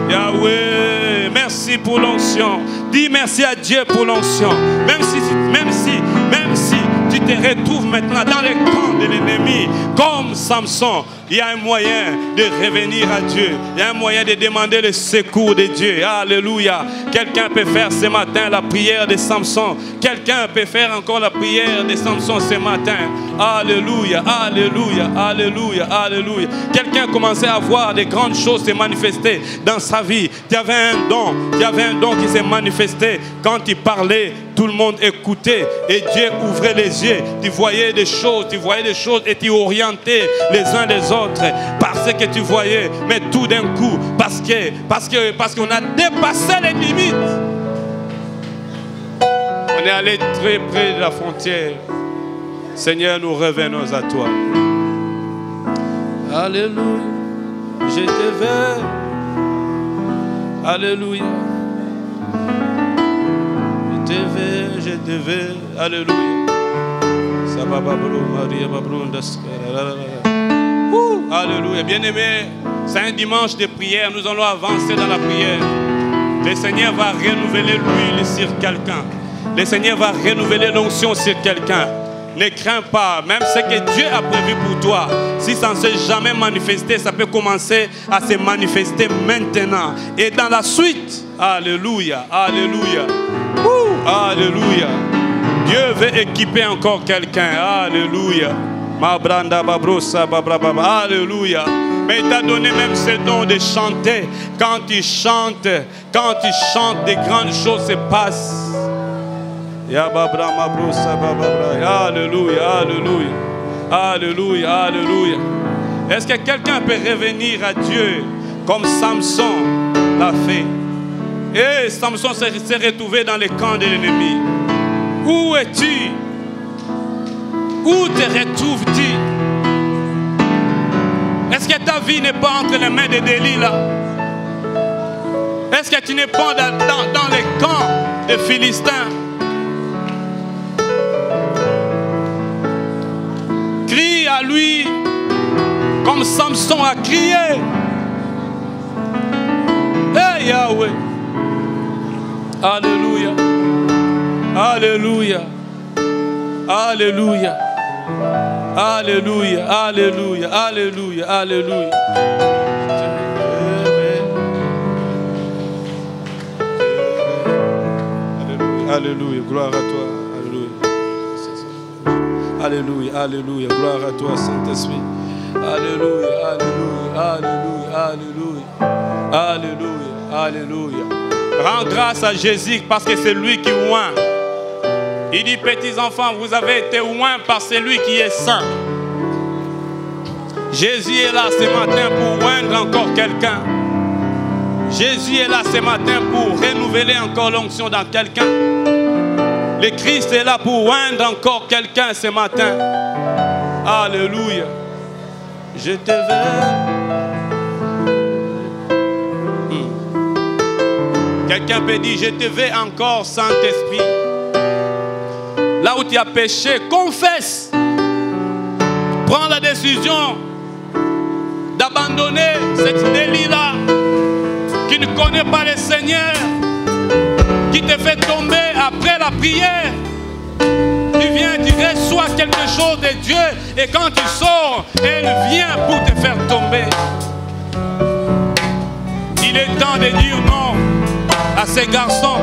Yahweh, merci pour l'onction. Dis merci à Dieu pour l'onction. Même si tu te retrouves maintenant dans les camps de l'ennemi, comme Samson, il y a un moyen de revenir à Dieu. Il y a un moyen de demander le secours de Dieu. Alléluia. Quelqu'un peut faire ce matin la prière de Samson. Quelqu'un peut faire encore la prière de Samson ce matin. Alléluia, alléluia, alléluia, alléluia. Quelqu'un commençait à voir des grandes choses se manifester dans sa vie. Tu avais un don qui s'est manifesté. Quand il parlait, tout le monde écoutait et Dieu ouvrait les yeux. Tu voyais des choses et tu orientais les uns les autres parce que tu voyais. Mais tout d'un coup, parce qu'on a dépassé les limites, on est allé très près de la frontière. Seigneur, nous revenons à toi. Alléluia. Je te veux. Alléluia. Je te veux. Alléluia. Alléluia. Bien-aimé, c'est un dimanche de prière. Nous allons avancer dans la prière. Le Seigneur va renouveler l'huile sur quelqu'un. Le Seigneur va renouveler l'onction sur quelqu'un. Ne crains pas, même ce que Dieu a prévu pour toi, si ça ne s'est jamais manifesté, ça peut commencer à se manifester maintenant. Et dans la suite, alléluia, alléluia, alléluia. Dieu veut équiper encore quelqu'un, alléluia. Alléluia. Mais il t'a donné même ce don de chanter. Quand tu chantes, des grandes choses se passent. Alléluia, alléluia, alléluia, alléluia. Est-ce que quelqu'un peut revenir à Dieu comme Samson l'a fait? Et Samson s'est retrouvé dans les camps de l'ennemi. Où es-tu? Où te retrouves-tu? Est-ce que ta vie n'est pas entre les mains de Delilah? Est-ce que tu n'es pas dans les camps des Philistins? Crie à lui comme Samson a crié. Hey Yahweh. Alléluia. Alléluia. Alléluia. Alléluia. Alléluia. Alléluia. Alléluia. Alléluia. Gloire à toi. Alléluia, alléluia, gloire à toi, Saint-Esprit. Alléluia, alléluia, alléluia, alléluia, alléluia. Rends grâce à Jésus parce que c'est lui qui oint. Il dit, petits enfants, vous avez été oints par celui qui est saint. Jésus est là ce matin pour oindre encore quelqu'un. Jésus est là ce matin pour renouveler encore l'onction dans quelqu'un. Le Christ est là pour oindre encore quelqu'un ce matin. Alléluia. Je te veux. Quelqu'un peut dire, je te veux encore, Saint-Esprit. Là où tu as péché, confesse. Prends la décision d'abandonner cette Delilah qui ne connaît pas le Seigneur, qui te fait tomber après la prière. Tu viens, tu reçois quelque chose de Dieu et quand tu sors, elle vient pour te faire tomber. Il est temps de dire non à ces garçons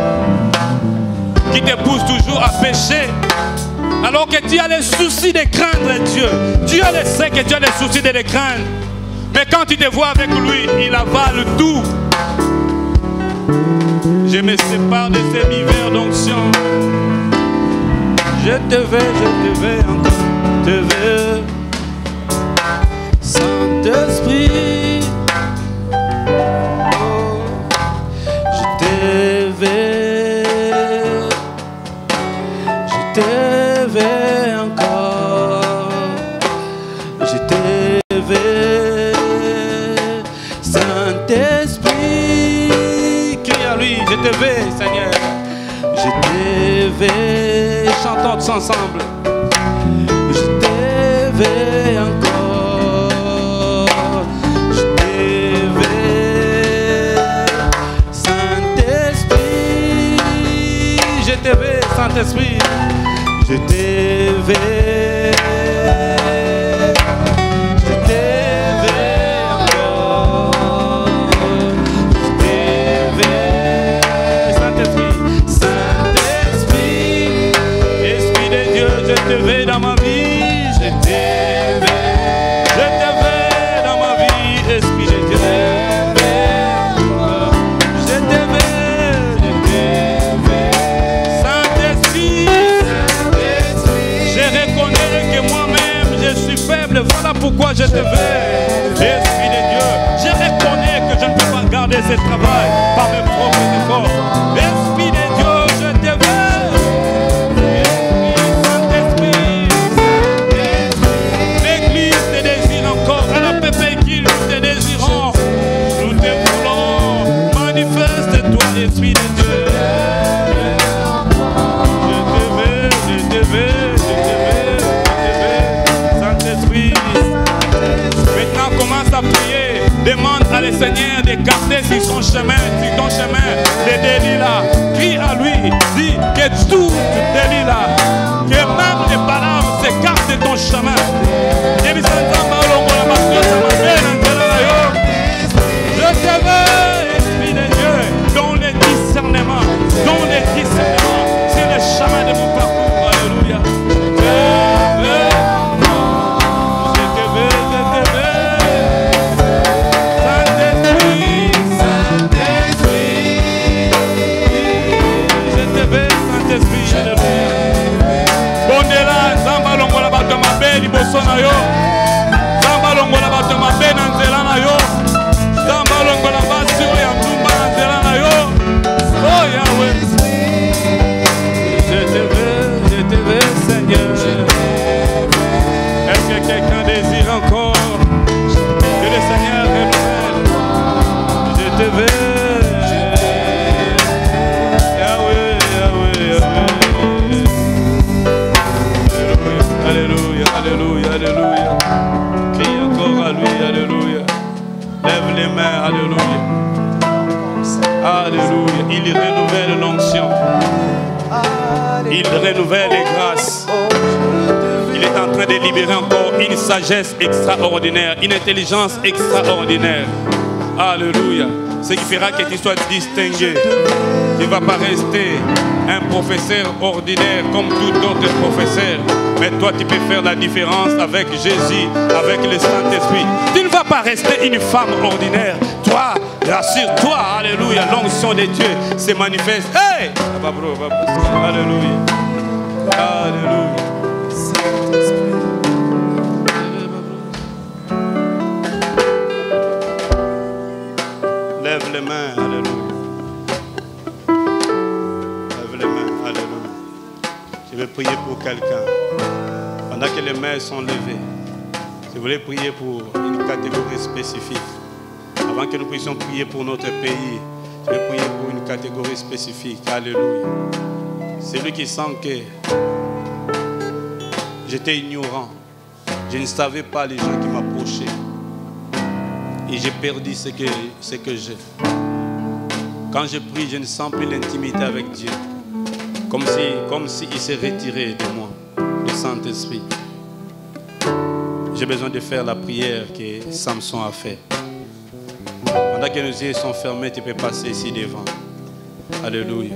qui te poussent toujours à pécher alors que tu as le souci de craindre Dieu. Dieu le sait que tu as le souci de le craindre. Mais quand tu te vois avec lui, il avale tout. Je me sépare de ces viveurs d'onction. Je te veux encore, te veux. Saint-Esprit. t'élever, chantons tous ensemble. Je t'élever encore, je t'élever, Saint-Esprit, je t'élever, Saint-Esprit, je t'élever. Je t'élever dans ma vie, je t'élever dans ma vie, Esprit de Dieu, je t'élever, Saint-Esprit, je reconnais que moi-même je suis faible, voilà pourquoi je t'élever, Esprit de Dieu, je reconnais que je ne peux pas garder ce travail par mes propres efforts, Esprit de Dieu, je t'élever. Esprit de Dieu, je t'élever, Saint-Esprit. Maintenant commence à prier, demande à le Seigneur d'écarter sur son chemin, sur ton chemin, les délits là. Crie à lui, dis que tout délit là, que même les balames s'écartent de ton chemin. Je t'élever, Esprit de Dieu, dans les discernements, c'est le chemin de mon parcours. Alléluia. Je t'élever, Saint-Esprit, je t'élever, Saint-Esprit, je t'élever. Bondela, Zamba longola bato mabe liboso na yo, Zamba longola bato mabe na nzela na yo, Zamba longola bato ya ndumba na nzela na yo. Oh Yahweh, je t'élever, Seigneur. Est-ce que quelqu'un désire encore que le Seigneur renouvelle? Je t'élever, Yahweh, Yahweh, Yahweh. Alléluia, alléluia, alléluia. Crie encore à lui, alléluia. Lève les mains, alléluia. Alléluia. Il renouvelle l'onction. Il renouvelle les grâces. Il est en train de libérer encore une sagesse extraordinaire, une intelligence extraordinaire. Alléluia. Ce qui fera que tu sois distingué. Tu ne vas pas rester un professeur ordinaire comme tout autre professeur. Mais toi, tu peux faire la différence avec Jésus, avec le Saint-Esprit. Tu ne vas pas rester une femme ordinaire. Toi, rassure-toi, alléluia, l'onction de Dieu se manifeste. Hey! Alléluia. Alléluia. Lève les mains, alléluia. Lève les mains, alléluia. Je vais prier pour quelqu'un. Pendant que les mains sont levées, je voulais prier pour une catégorie spécifique. Avant que nous puissions prier pour notre pays, je vais prier pour une catégorie spécifique. Alléluia. Celui qui sent que j'étais ignorant. Je ne savais pas les gens qui m'approchaient. Et j'ai perdu ce que j'ai. Quand je prie, je ne sens plus l'intimité avec Dieu. Comme si il s'est retiré de moi, le Saint-Esprit. J'ai besoin de faire la prière que Samson a fait. Pendant que nos yeux sont fermés, tu peux passer ici devant. Alléluia.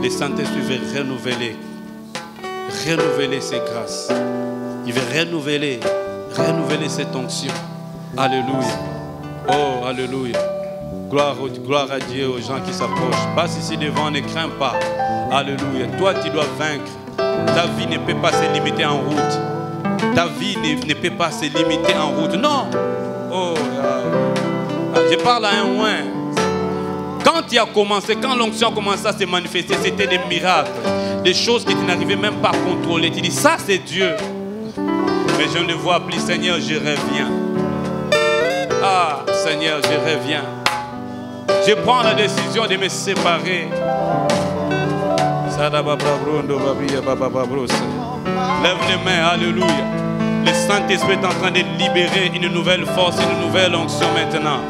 Le Saint-Esprit veut renouveler ses grâces. Il veut renouveler cette onction. Alléluia. Oh, alléluia. Gloire à Dieu, aux gens qui s'approchent. Passe ici devant, ne crains pas. Alléluia. Toi, tu dois vaincre. Ta vie ne peut pas se limiter en route. Ta vie ne peut pas se limiter en route. Non. Oh, je parle à un oin. Quand l'onction a commencé à se manifester, c'était des miracles. Des choses que tu n'arrivais même pas à contrôler. Tu dis, ça c'est Dieu. Mais je ne vois plus, Seigneur, je reviens. Ah, Seigneur, je reviens. Je prends la décision de me séparer. Lève les mains, alléluia. Le Saint-Esprit est en train de libérer une nouvelle force, une nouvelle onction maintenant.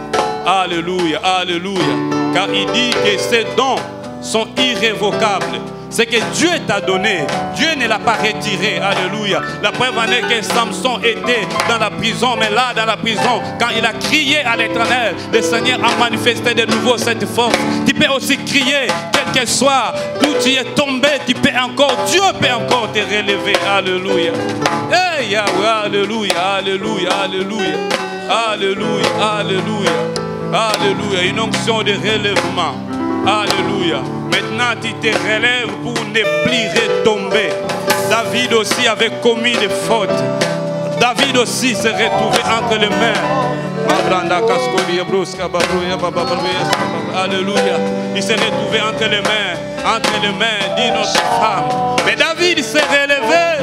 Alléluia, alléluia. Car il dit que ces dons sont irrévocables. C'est que Dieu t'a donné. Dieu ne l'a pas retiré. Alléluia. La preuve en est que Samson était dans la prison. Mais là, dans la prison, quand il a crié à l'Éternel, le Seigneur a manifesté de nouveau cette force. Tu peux aussi crier, quel que soit d'où tu es tombé, tu peux encore, Dieu peut encore te relever. Alléluia. Hey, Yahweh, alléluia, alléluia, alléluia. Alléluia, alléluia. Alléluia. Une onction de relèvement. Alléluia. Maintenant, tu te relèves pour ne plus retomber. David aussi avait commis des fautes. David aussi s'est retrouvé entre les mains. Alléluia. Il s'est retrouvé entre les mains d'une autre femme. Mais David s'est relevé.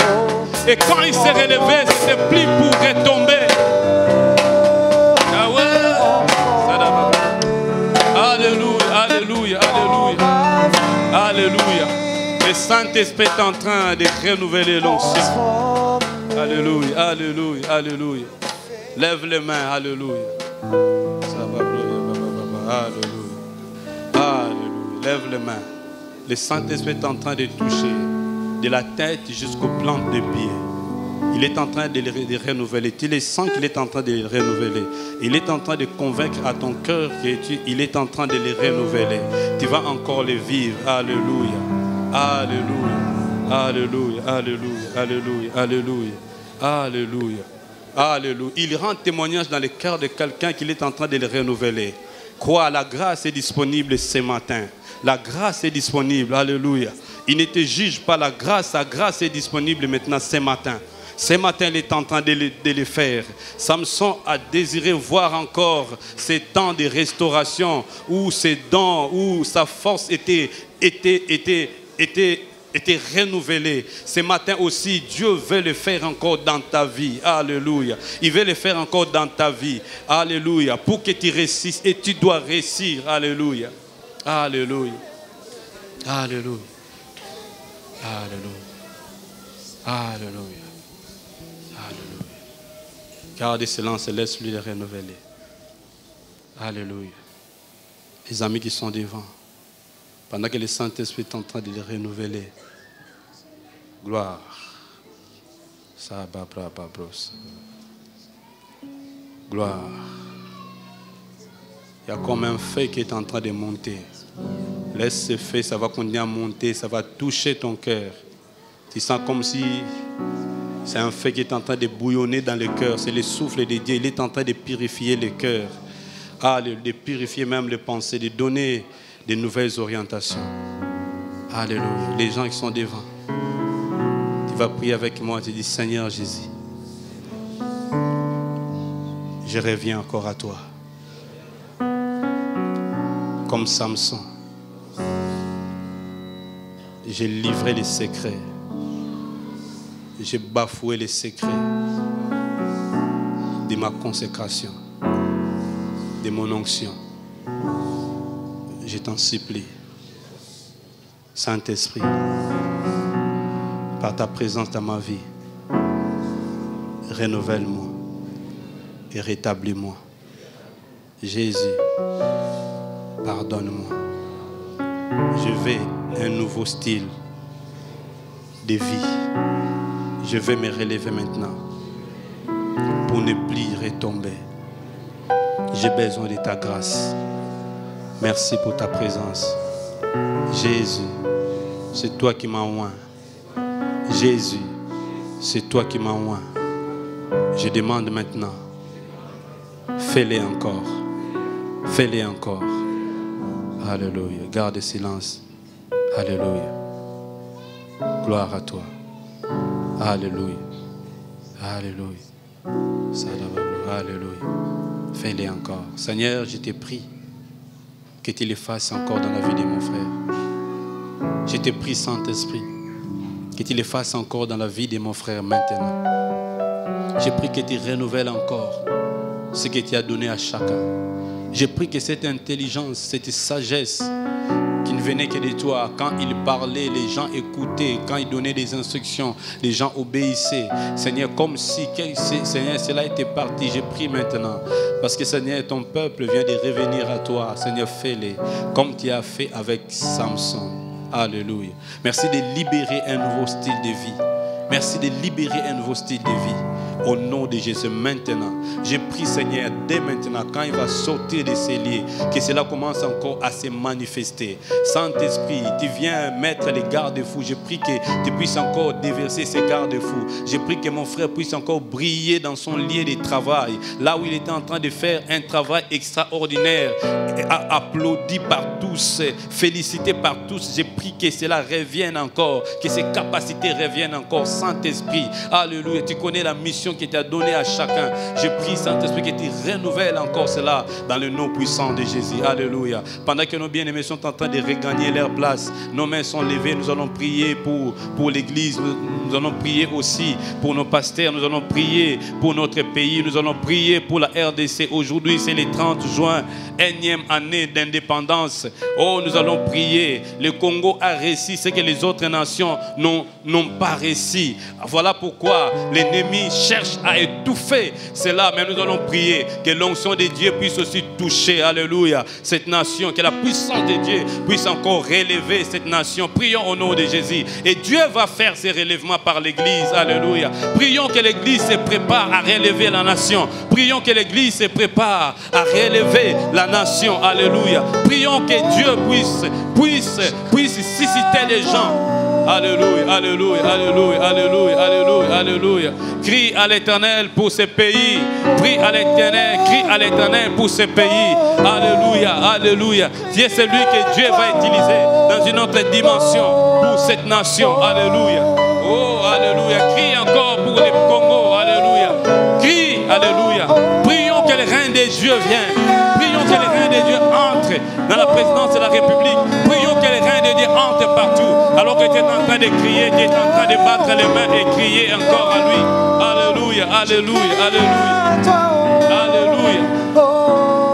Et quand il s'est relevé, c'était plus pour retomber. Alléluia, alléluia, alléluia. Alléluia. Le Saint-Esprit est en train de renouveler l'onction. Alléluia, alléluia, alléluia. Lève les mains, alléluia. Alléluia. Alléluia. Lève les mains. Le Saint-Esprit est en train de toucher de la tête jusqu'aux plantes des pieds. Il est en train de les renouveler. Tu les sens qu'il est en train de les renouveler. Il est en train de convaincre à ton cœur qu'il est en train de les renouveler. Tu vas encore les vivre. Alléluia. Alléluia. Alléluia. Alléluia. Alléluia. Alléluia. Alléluia. Alléluia. Il rend témoignage dans le cœur de quelqu'un qu'il est en train de les renouveler. Crois, la grâce est disponible ce matin. La grâce est disponible. Alléluia. Il ne te juge pas. La grâce est disponible maintenant ce matin. Ce matin, il est en train de le faire. Samson a désiré voir encore ces temps de restauration où ses dons, où sa force était renouvelée. Ce matin aussi, Dieu veut le faire encore dans ta vie. Alléluia. Il veut le faire encore dans ta vie. Alléluia. Pour que tu réussisses. Et tu dois réussir. Alléluia. Alléluia. Alléluia. Alléluia. Alléluia. Alléluia. Garde silence et laisse-lui les renouveler. Alléluia. Les amis qui sont devant, pendant que le Saint-Esprit est en train de les renouveler. Gloire. Gloire. Il y a comme un feu qui est en train de monter. Laisse ce feu, ça va continuer à monter, ça va toucher ton cœur. Tu sens comme si c'est un feu qui est en train de bouillonner dans le cœur. C'est le souffle de Dieu. Il est en train de purifier le cœur. De purifier même les pensées, de donner de nouvelles orientations. Alléluia. Les gens qui sont devant, tu vas prier avec moi. Tu dis, Seigneur Jésus, je reviens encore à toi. Comme Samson, j'ai livré les secrets. J'ai bafoué les secrets de ma consécration, de mon onction. Je t'en supplie, Saint-Esprit, par ta présence dans ma vie, renouvelle-moi et rétablis-moi. Jésus, pardonne-moi. Je veux un nouveau style de vie. Je vais me relever maintenant pour ne plus retomber. J'ai besoin de ta grâce. Merci pour ta présence. Jésus, c'est toi qui m'as oint. Jésus, c'est toi qui m'as oint. Je demande maintenant, fais-le encore. Fais-le encore. Alléluia. Garde le silence. Alléluia. Gloire à toi. Alléluia. Alléluia. Alléluia. Fais-le encore. Seigneur, je te prie que tu le fasses encore dans la vie de mon frère. Je te prie, Saint-Esprit, que tu le fasses encore dans la vie de mon frère maintenant. Je prie que tu renouvelles encore ce que tu as donné à chacun. Je prie que cette intelligence, cette sagesse qui ne venait que de toi. Quand il parlait, les gens écoutaient. Quand il donnait des instructions, les gens obéissaient. Seigneur, comme si, Seigneur, cela était parti. J'ai pris maintenant. Parce que Seigneur, ton peuple vient de revenir à toi. Seigneur, fais-les comme tu as fait avec Samson. Alléluia. Merci de libérer un nouveau style de vie. Merci de libérer un nouveau style de vie. Au nom de Jésus, maintenant, je prie, Seigneur, dès maintenant, quand il va sortir de ces lieux, que cela commence encore à se manifester. Saint-Esprit, tu viens mettre les garde-fous. Je prie que tu puisses encore déverser ces garde-fous. Je prie que mon frère puisse encore briller dans son lieu de travail, là où il était en train de faire un travail extraordinaire, applaudi par tous, félicité par tous. Je prie que cela revienne encore, que ses capacités reviennent encore. Saint-Esprit, alléluia, tu connais la mission qui t'a donnée à chacun. Je prie, Saint-Esprit, que tu renouvelles encore cela dans le nom puissant de Jésus. Alléluia. Pendant que nos bien-aimés sont en train de regagner leur place, nos mains sont levées, nous allons prier pour l'église, nous allons prier aussi pour nos pasteurs, nous allons prier pour notre pays, nous allons prier pour la RDC. Aujourd'hui, c'est le 30 juin, 1e année d'indépendance. Oh, nous allons prier. Le Congo a réussi ce que les autres nations n'ont pas réussi. Voilà pourquoi l'ennemi cherche à étouffer cela. Mais nous allons prier que l'onction de Dieu puisse aussi toucher, alléluia, cette nation, que la puissance de Dieu puisse encore relever cette nation. Prions au nom de Jésus. Et Dieu va faire ces relèvements par l'église, alléluia. Prions que l'église se prépare à relever la nation. Prions que l'église se prépare à relever la nation, alléluia. Prions que Dieu puisse susciter les gens. Alléluia, alléluia, alléluia, alléluia, alléluia, alléluia. Crie à l'Éternel pour ce pays. Prie à l'Éternel, crie à l'Éternel pour ce pays. Alléluia, alléluia. C'est celui que Dieu va utiliser dans une autre dimension pour cette nation. Alléluia. Oh, alléluia. Crie encore pour le Congo. Alléluia. Crie, alléluia. Prions que le règne de Dieu vienne. Prions que le règne de Dieu entre dans la présidence de la République. Prions que le règne de Dieu entre partout. Alors que tu es en train de crier, tu es en train de battre les mains et crier encore à lui. Alléluia, alléluia, alléluia. Alléluia.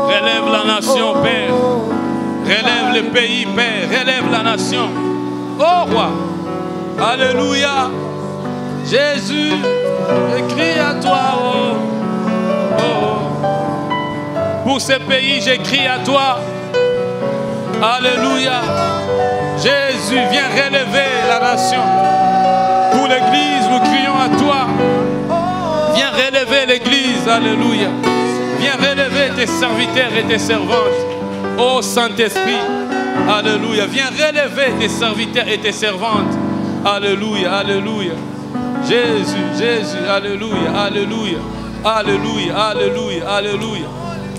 Relève la nation, Père. Relève le pays, Père. Relève la nation. Oh roi. Alléluia. Jésus, je crie à toi. Oh. Oh. Pour ce pays, je crie à toi. Alléluia. Jésus, viens relever la nation. Pour l'église, nous crions à toi. Viens relever l'église. Alléluia. Viens relever tes serviteurs et tes servantes. Ô Saint-Esprit. Alléluia. Viens relever tes serviteurs et tes servantes. Alléluia. Alléluia. Jésus, Jésus. Alléluia. Alléluia. Alléluia. Alléluia. Alléluia.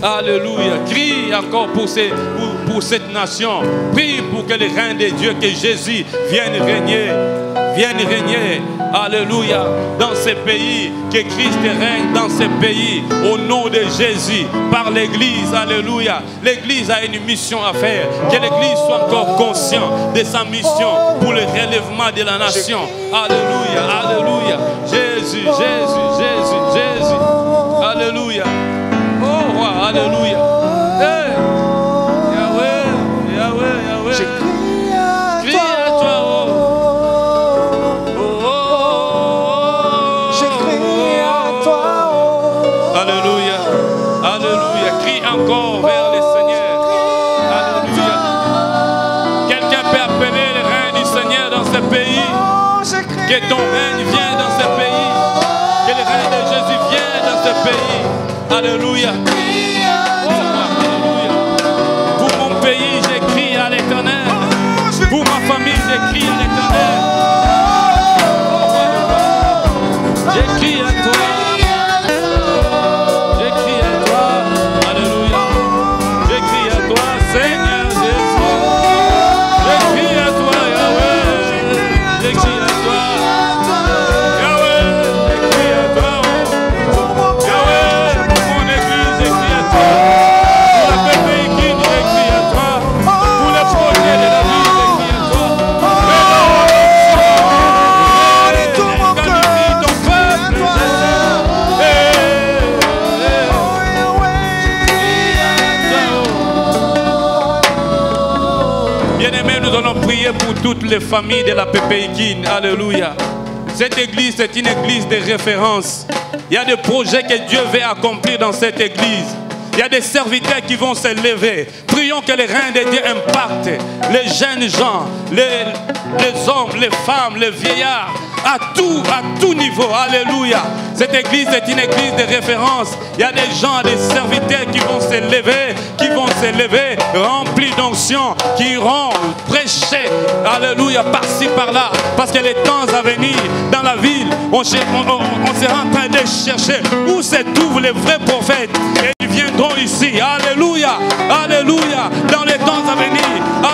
Alléluia. Crie encore pour cette nation. Prie pour que le règne de Dieu, que Jésus vienne régner. Vienne régner. Alléluia. Dans ce pays. Que Christ règne dans ce pays. Au nom de Jésus. Par l'église. Alléluia. L'église a une mission à faire. Que l'église soit encore consciente de sa mission pour le relèvement de la nation. Alléluia. Alléluia. Jésus, Jésus, Jésus, Jésus. Alléluia. Oh roi, alléluia. Hey. Yahweh, Yahweh, Yahweh. Je crie à toi. Je crie à toi. Alléluia. Alléluia. Crie encore vers le Seigneur. Alléluia. Quelqu'un peut appeler le règne du Seigneur dans ce pays. Que ton règne vienne dans ce pays. Que le règne de Jésus vienne dans ce pays. Alléluia. Oh, alléluia. Pour mon pays, j'écris à l'Éternel. Pour ma famille, j'écris à l'Éternel. J'écris à toi. J'écris à toi. Alléluia. J'écris à toi, Seigneur Jésus. J'écris à toi, Yahweh. J'écris à toi. Yahweh, j'écris à toi. Yahweh, pour mon église, j'écris à toi. Pour la pays qui j'écris à toi. Pour les projets de la vie, j'écris à toi. Qualifie ton peuple, Jésus. toutes les familles de la Pépéikine. Alléluia. Cette église est une église de référence. Il y a des projets que Dieu veut accomplir dans cette église. Il y a des serviteurs qui vont se lever. Prions que le règne de Dieu impacte les jeunes gens, les hommes, les femmes, les vieillards, à tout niveau. Alléluia. Cette église est une église de référence. Il y a des gens, des serviteurs qui vont se lever, remplis d'onction, qui iront prêcher. Alléluia, par-ci, par-là. Parce que les temps à venir, dans la ville, on sera en train de chercher où se trouvent les vrais prophètes. Et ils viendront ici. Alléluia. Alléluia. Dans les temps à venir.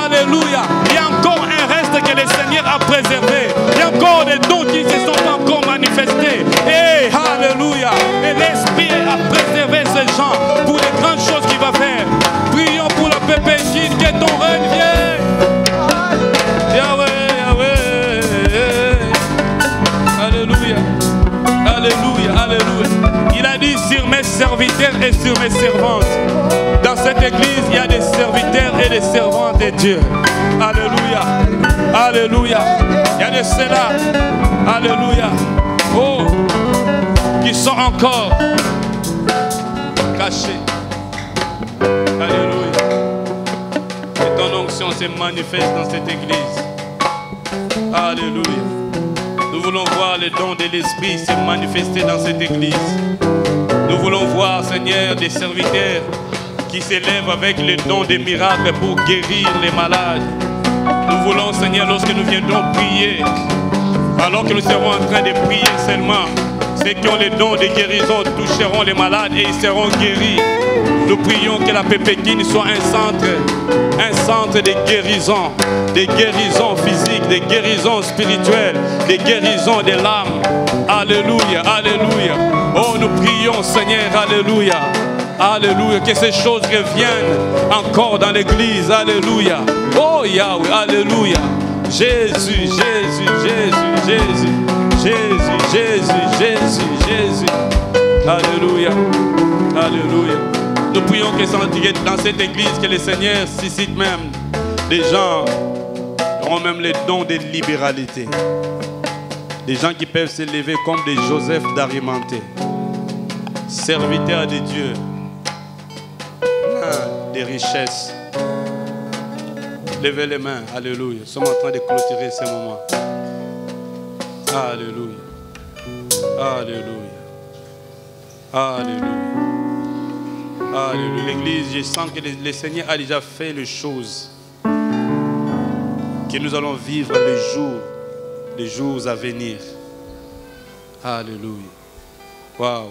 Alléluia. Il y a encore un reste que le Seigneur a préservé. Il y a encore des dons qui ne se sont pas encore manifestés. Et alléluia. Et l'Esprit a préservé ces gens pour les grandes choses qu'il va faire. Prions pour la Pépéikine, que ton règne vienne. Yahweh, Yahweh. Alléluia. Alléluia. Alléluia. Il a dit sur mes serviteurs et sur mes servantes. Dans cette église, il y a des serviteurs et des servantes de Dieu. Alléluia. Alléluia. Il y a de ceux-là. Alléluia. Oh, qui sont encore cachés. Alléluia. Et ton onction se manifeste dans cette église. Alléluia. Nous voulons voir les dons de l'Esprit se manifester dans cette église. Nous voulons voir, Seigneur, des serviteurs qui s'élèvent avec les dons des miracles pour guérir les malades. Nous voulons, Seigneur, lorsque nous viendrons prier, alors que nous serons en train de prier seulement, ceux qui ont les dons de guérison toucheront les malades et ils seront guéris. Nous prions que la Pépéikine soit un centre de guérison, des guérisons physiques, des guérisons spirituelles, des guérisons de l'âme. Alléluia, alléluia. Oh, nous prions, Seigneur, alléluia. Alléluia, que ces choses reviennent encore dans l'église. Alléluia. Oh Yahweh, alléluia. Jésus, Jésus, Jésus, Jésus, Jésus, Jésus, Jésus, Jésus. Alléluia. Alléluia. Nous prions que dans cette église, que le Seigneur suscite même des gens qui auront même les dons de libéralité. Des gens qui peuvent se lever comme des Joseph d'Arimathée, serviteurs de Dieu, des richesses. Levez les mains, alléluia. Nous sommes en train de clôturer ce moment. Alléluia. Alléluia. Alléluia. Alléluia. L'église, je sens que le Seigneur a déjà fait les choses que nous allons vivre les jours à venir. Alléluia. Waouh.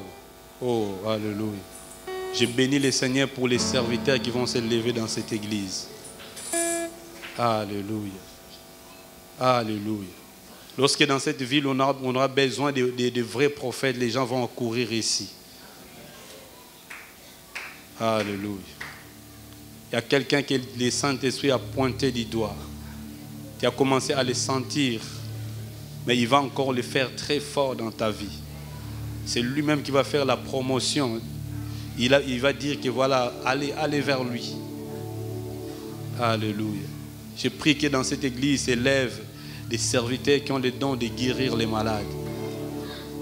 Oh, alléluia. Je bénis le Seigneur pour les serviteurs qui vont se lever dans cette église. Alléluia. Alléluia. Lorsque dans cette ville, on aura besoin de vrais prophètes, les gens vont accourir ici. Alléluia. Il y a quelqu'un que le Saint-Esprit a pointé du doigt. Tu as commencé à le sentir, mais il va encore le faire très fort dans ta vie. C'est lui-même qui va faire la promotion. Il va dire que voilà, allez vers lui. Alléluia. Je prie que dans cette église s'élèvent des serviteurs qui ont le don de guérir les malades.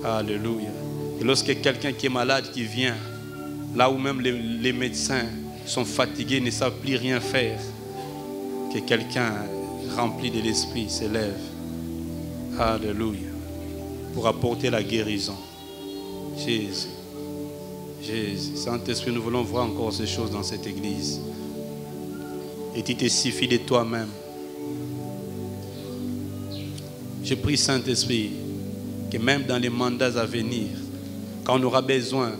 Alléluia. Et lorsque quelqu'un qui est malade qui vient, là où même les médecins sont fatigués, ne savent plus rien faire, que quelqu'un rempli de l'Esprit s'élève. Alléluia. Pour apporter la guérison. Jésus. Jésus. Saint-Esprit, nous voulons voir encore ces choses dans cette église. Et tu te suffis de toi-même. Je prie, Saint-Esprit, que même dans les mandats à venir, quand on aura besoin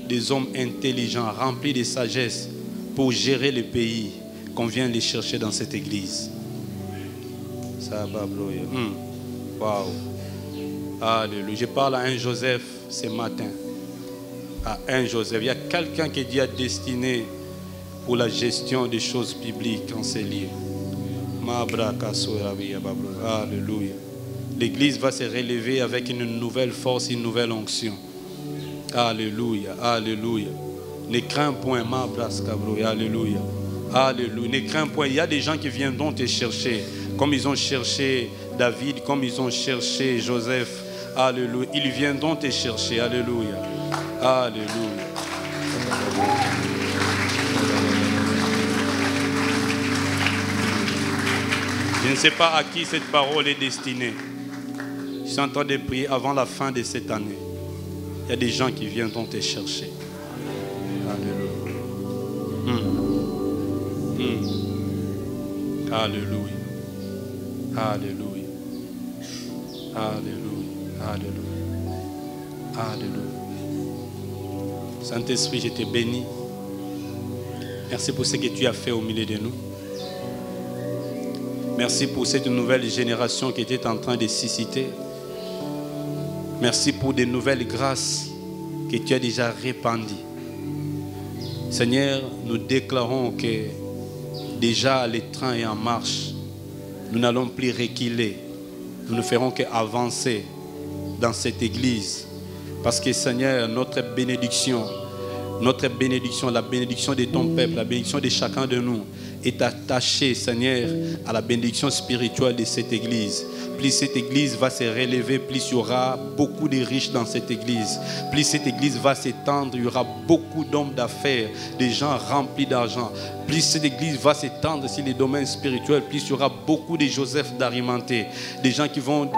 des hommes intelligents, remplis de sagesse, pour gérer le pays, qu'on vienne les chercher dans cette église. Ça va, Waouh. Alléluia. Je parle à un Joseph ce matin. À un Joseph. Il y a quelqu'un qui est déjà destiné pour la gestion des choses bibliques en ces lieux. Alléluia. L'église va se relever avec une nouvelle force, une nouvelle onction. Alléluia. Alléluia. Ne crains point, Alléluia. Alléluia. Ne crains point. Il y a des gens qui viendront te chercher. comme ils ont cherché David, comme ils ont cherché Joseph. Alléluia. Ils viendront te chercher. Alléluia. Alléluia. Je ne sais pas à qui cette parole est destinée. Je suis en train de prier avant la fin de cette année. Il y a des gens qui viendront te chercher. Alléluia. Alléluia. Alléluia. Alléluia. Alléluia. Alléluia. Saint-Esprit, je te bénis. Merci pour ce que tu as fait au milieu de nous. Merci pour cette nouvelle génération qui était en train de susciter. Merci pour des nouvelles grâces que tu as déjà répandues. Seigneur, nous déclarons que déjà le train est en marche. Nous n'allons plus reculer. Nous ne ferons qu'avancer dans cette église. Parce que Seigneur, notre bénédiction, la bénédiction de ton peuple, la bénédiction de chacun de nous est attachée, Seigneur, à la bénédiction spirituelle de cette église. Plus cette église va se relever, plus il y aura beaucoup de riches dans cette église. Plus cette église va s'étendre, il y aura beaucoup d'hommes d'affaires, des gens remplis d'argent. Plus cette église va s'étendre sur les domaines spirituels, plus il y aura beaucoup de Joseph d'Arimathée, des gens qui vont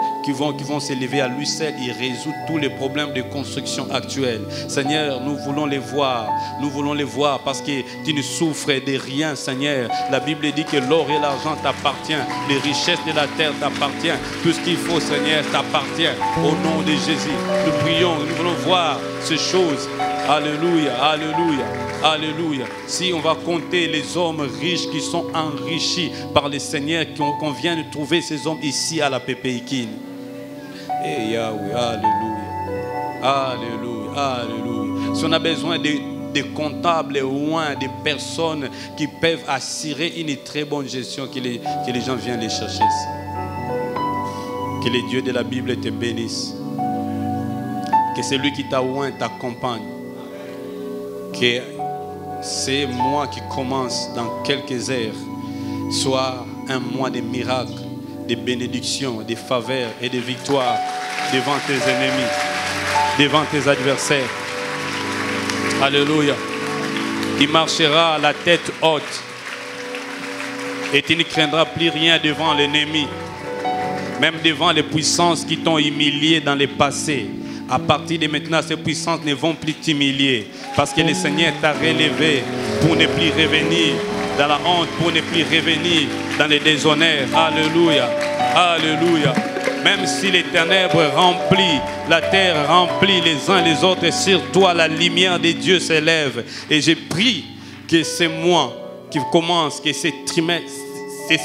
s'élever à lui seul et résoudre tous les problèmes de construction actuels. Seigneur, nous voulons les voir parce que tu ne souffres de rien, Seigneur. La Bible dit que l'or et l'argent t'appartiennent, les richesses de la terre t'appartiennent, tout ce qu'il faut, Seigneur, t'appartient. Au nom de Jésus, nous prions, nous voulons voir ces choses. Alléluia, alléluia, alléluia. Si on va compter les hommes riches qui sont enrichis par le Seigneur, qu'on vient de trouver ces hommes ici à la PPIKIN. Et Yahweh, alléluia, alléluia, alléluia. Si on a besoin de comptables ou des personnes qui peuvent assurer une très bonne gestion, que les gens viennent les chercher ici. Que les dieux de la Bible te bénissent. Que celui qui t'a oint t'accompagne. Que ces mois qui commencent dans quelques heures soient un mois de miracles, de bénédictions, de faveurs et de victoires devant tes ennemis, devant tes adversaires. Alléluia. Tu marcheras la tête haute et tu ne craindras plus rien devant l'ennemi, même devant les puissances qui t'ont humilié dans le passé. À partir de maintenant, ces puissances ne vont plus t'humilier parce que le Seigneur t'a relevé pour ne plus revenir dans la honte, pour ne plus revenir dans les déshonneurs. Alléluia, alléluia. Même si les ténèbres remplissent, la terre remplit les uns les autres, sur toi la lumière de Dieu s'élève. Et je prie que ces mois qui commencent, que ces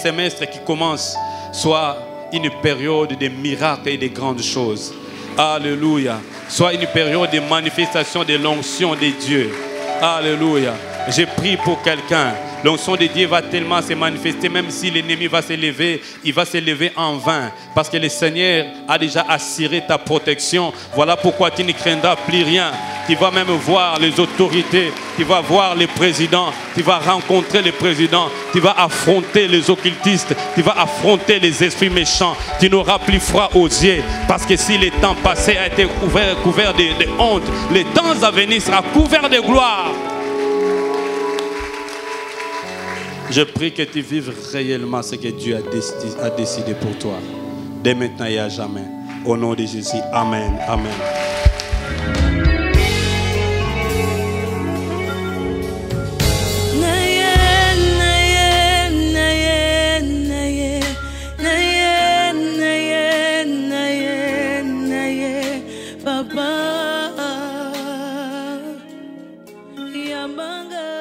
semestres qui commencent soient une période de miracles et de grandes choses. Alléluia. Soit une période de manifestation de l'onction de Dieu. Alléluia. Je prie pour quelqu'un. L'onction de Dieu va tellement se manifester, même si l'ennemi va se lever, il va se lever en vain. Parce que le Seigneur a déjà assuré ta protection. Voilà pourquoi tu ne craindras plus rien. Tu vas même voir les autorités, tu vas voir les présidents, tu vas rencontrer les présidents, tu vas affronter les occultistes, tu vas affronter les esprits méchants. Tu n'auras plus froid aux yeux. Parce que si le temps passé a été couvert de honte, les temps à venir sera couvert de gloire. Je prie que tu vives réellement ce que Dieu a décidé pour toi. Dès maintenant et à jamais. Au nom de Jésus. Amen. Amen. Papa, Yamanga.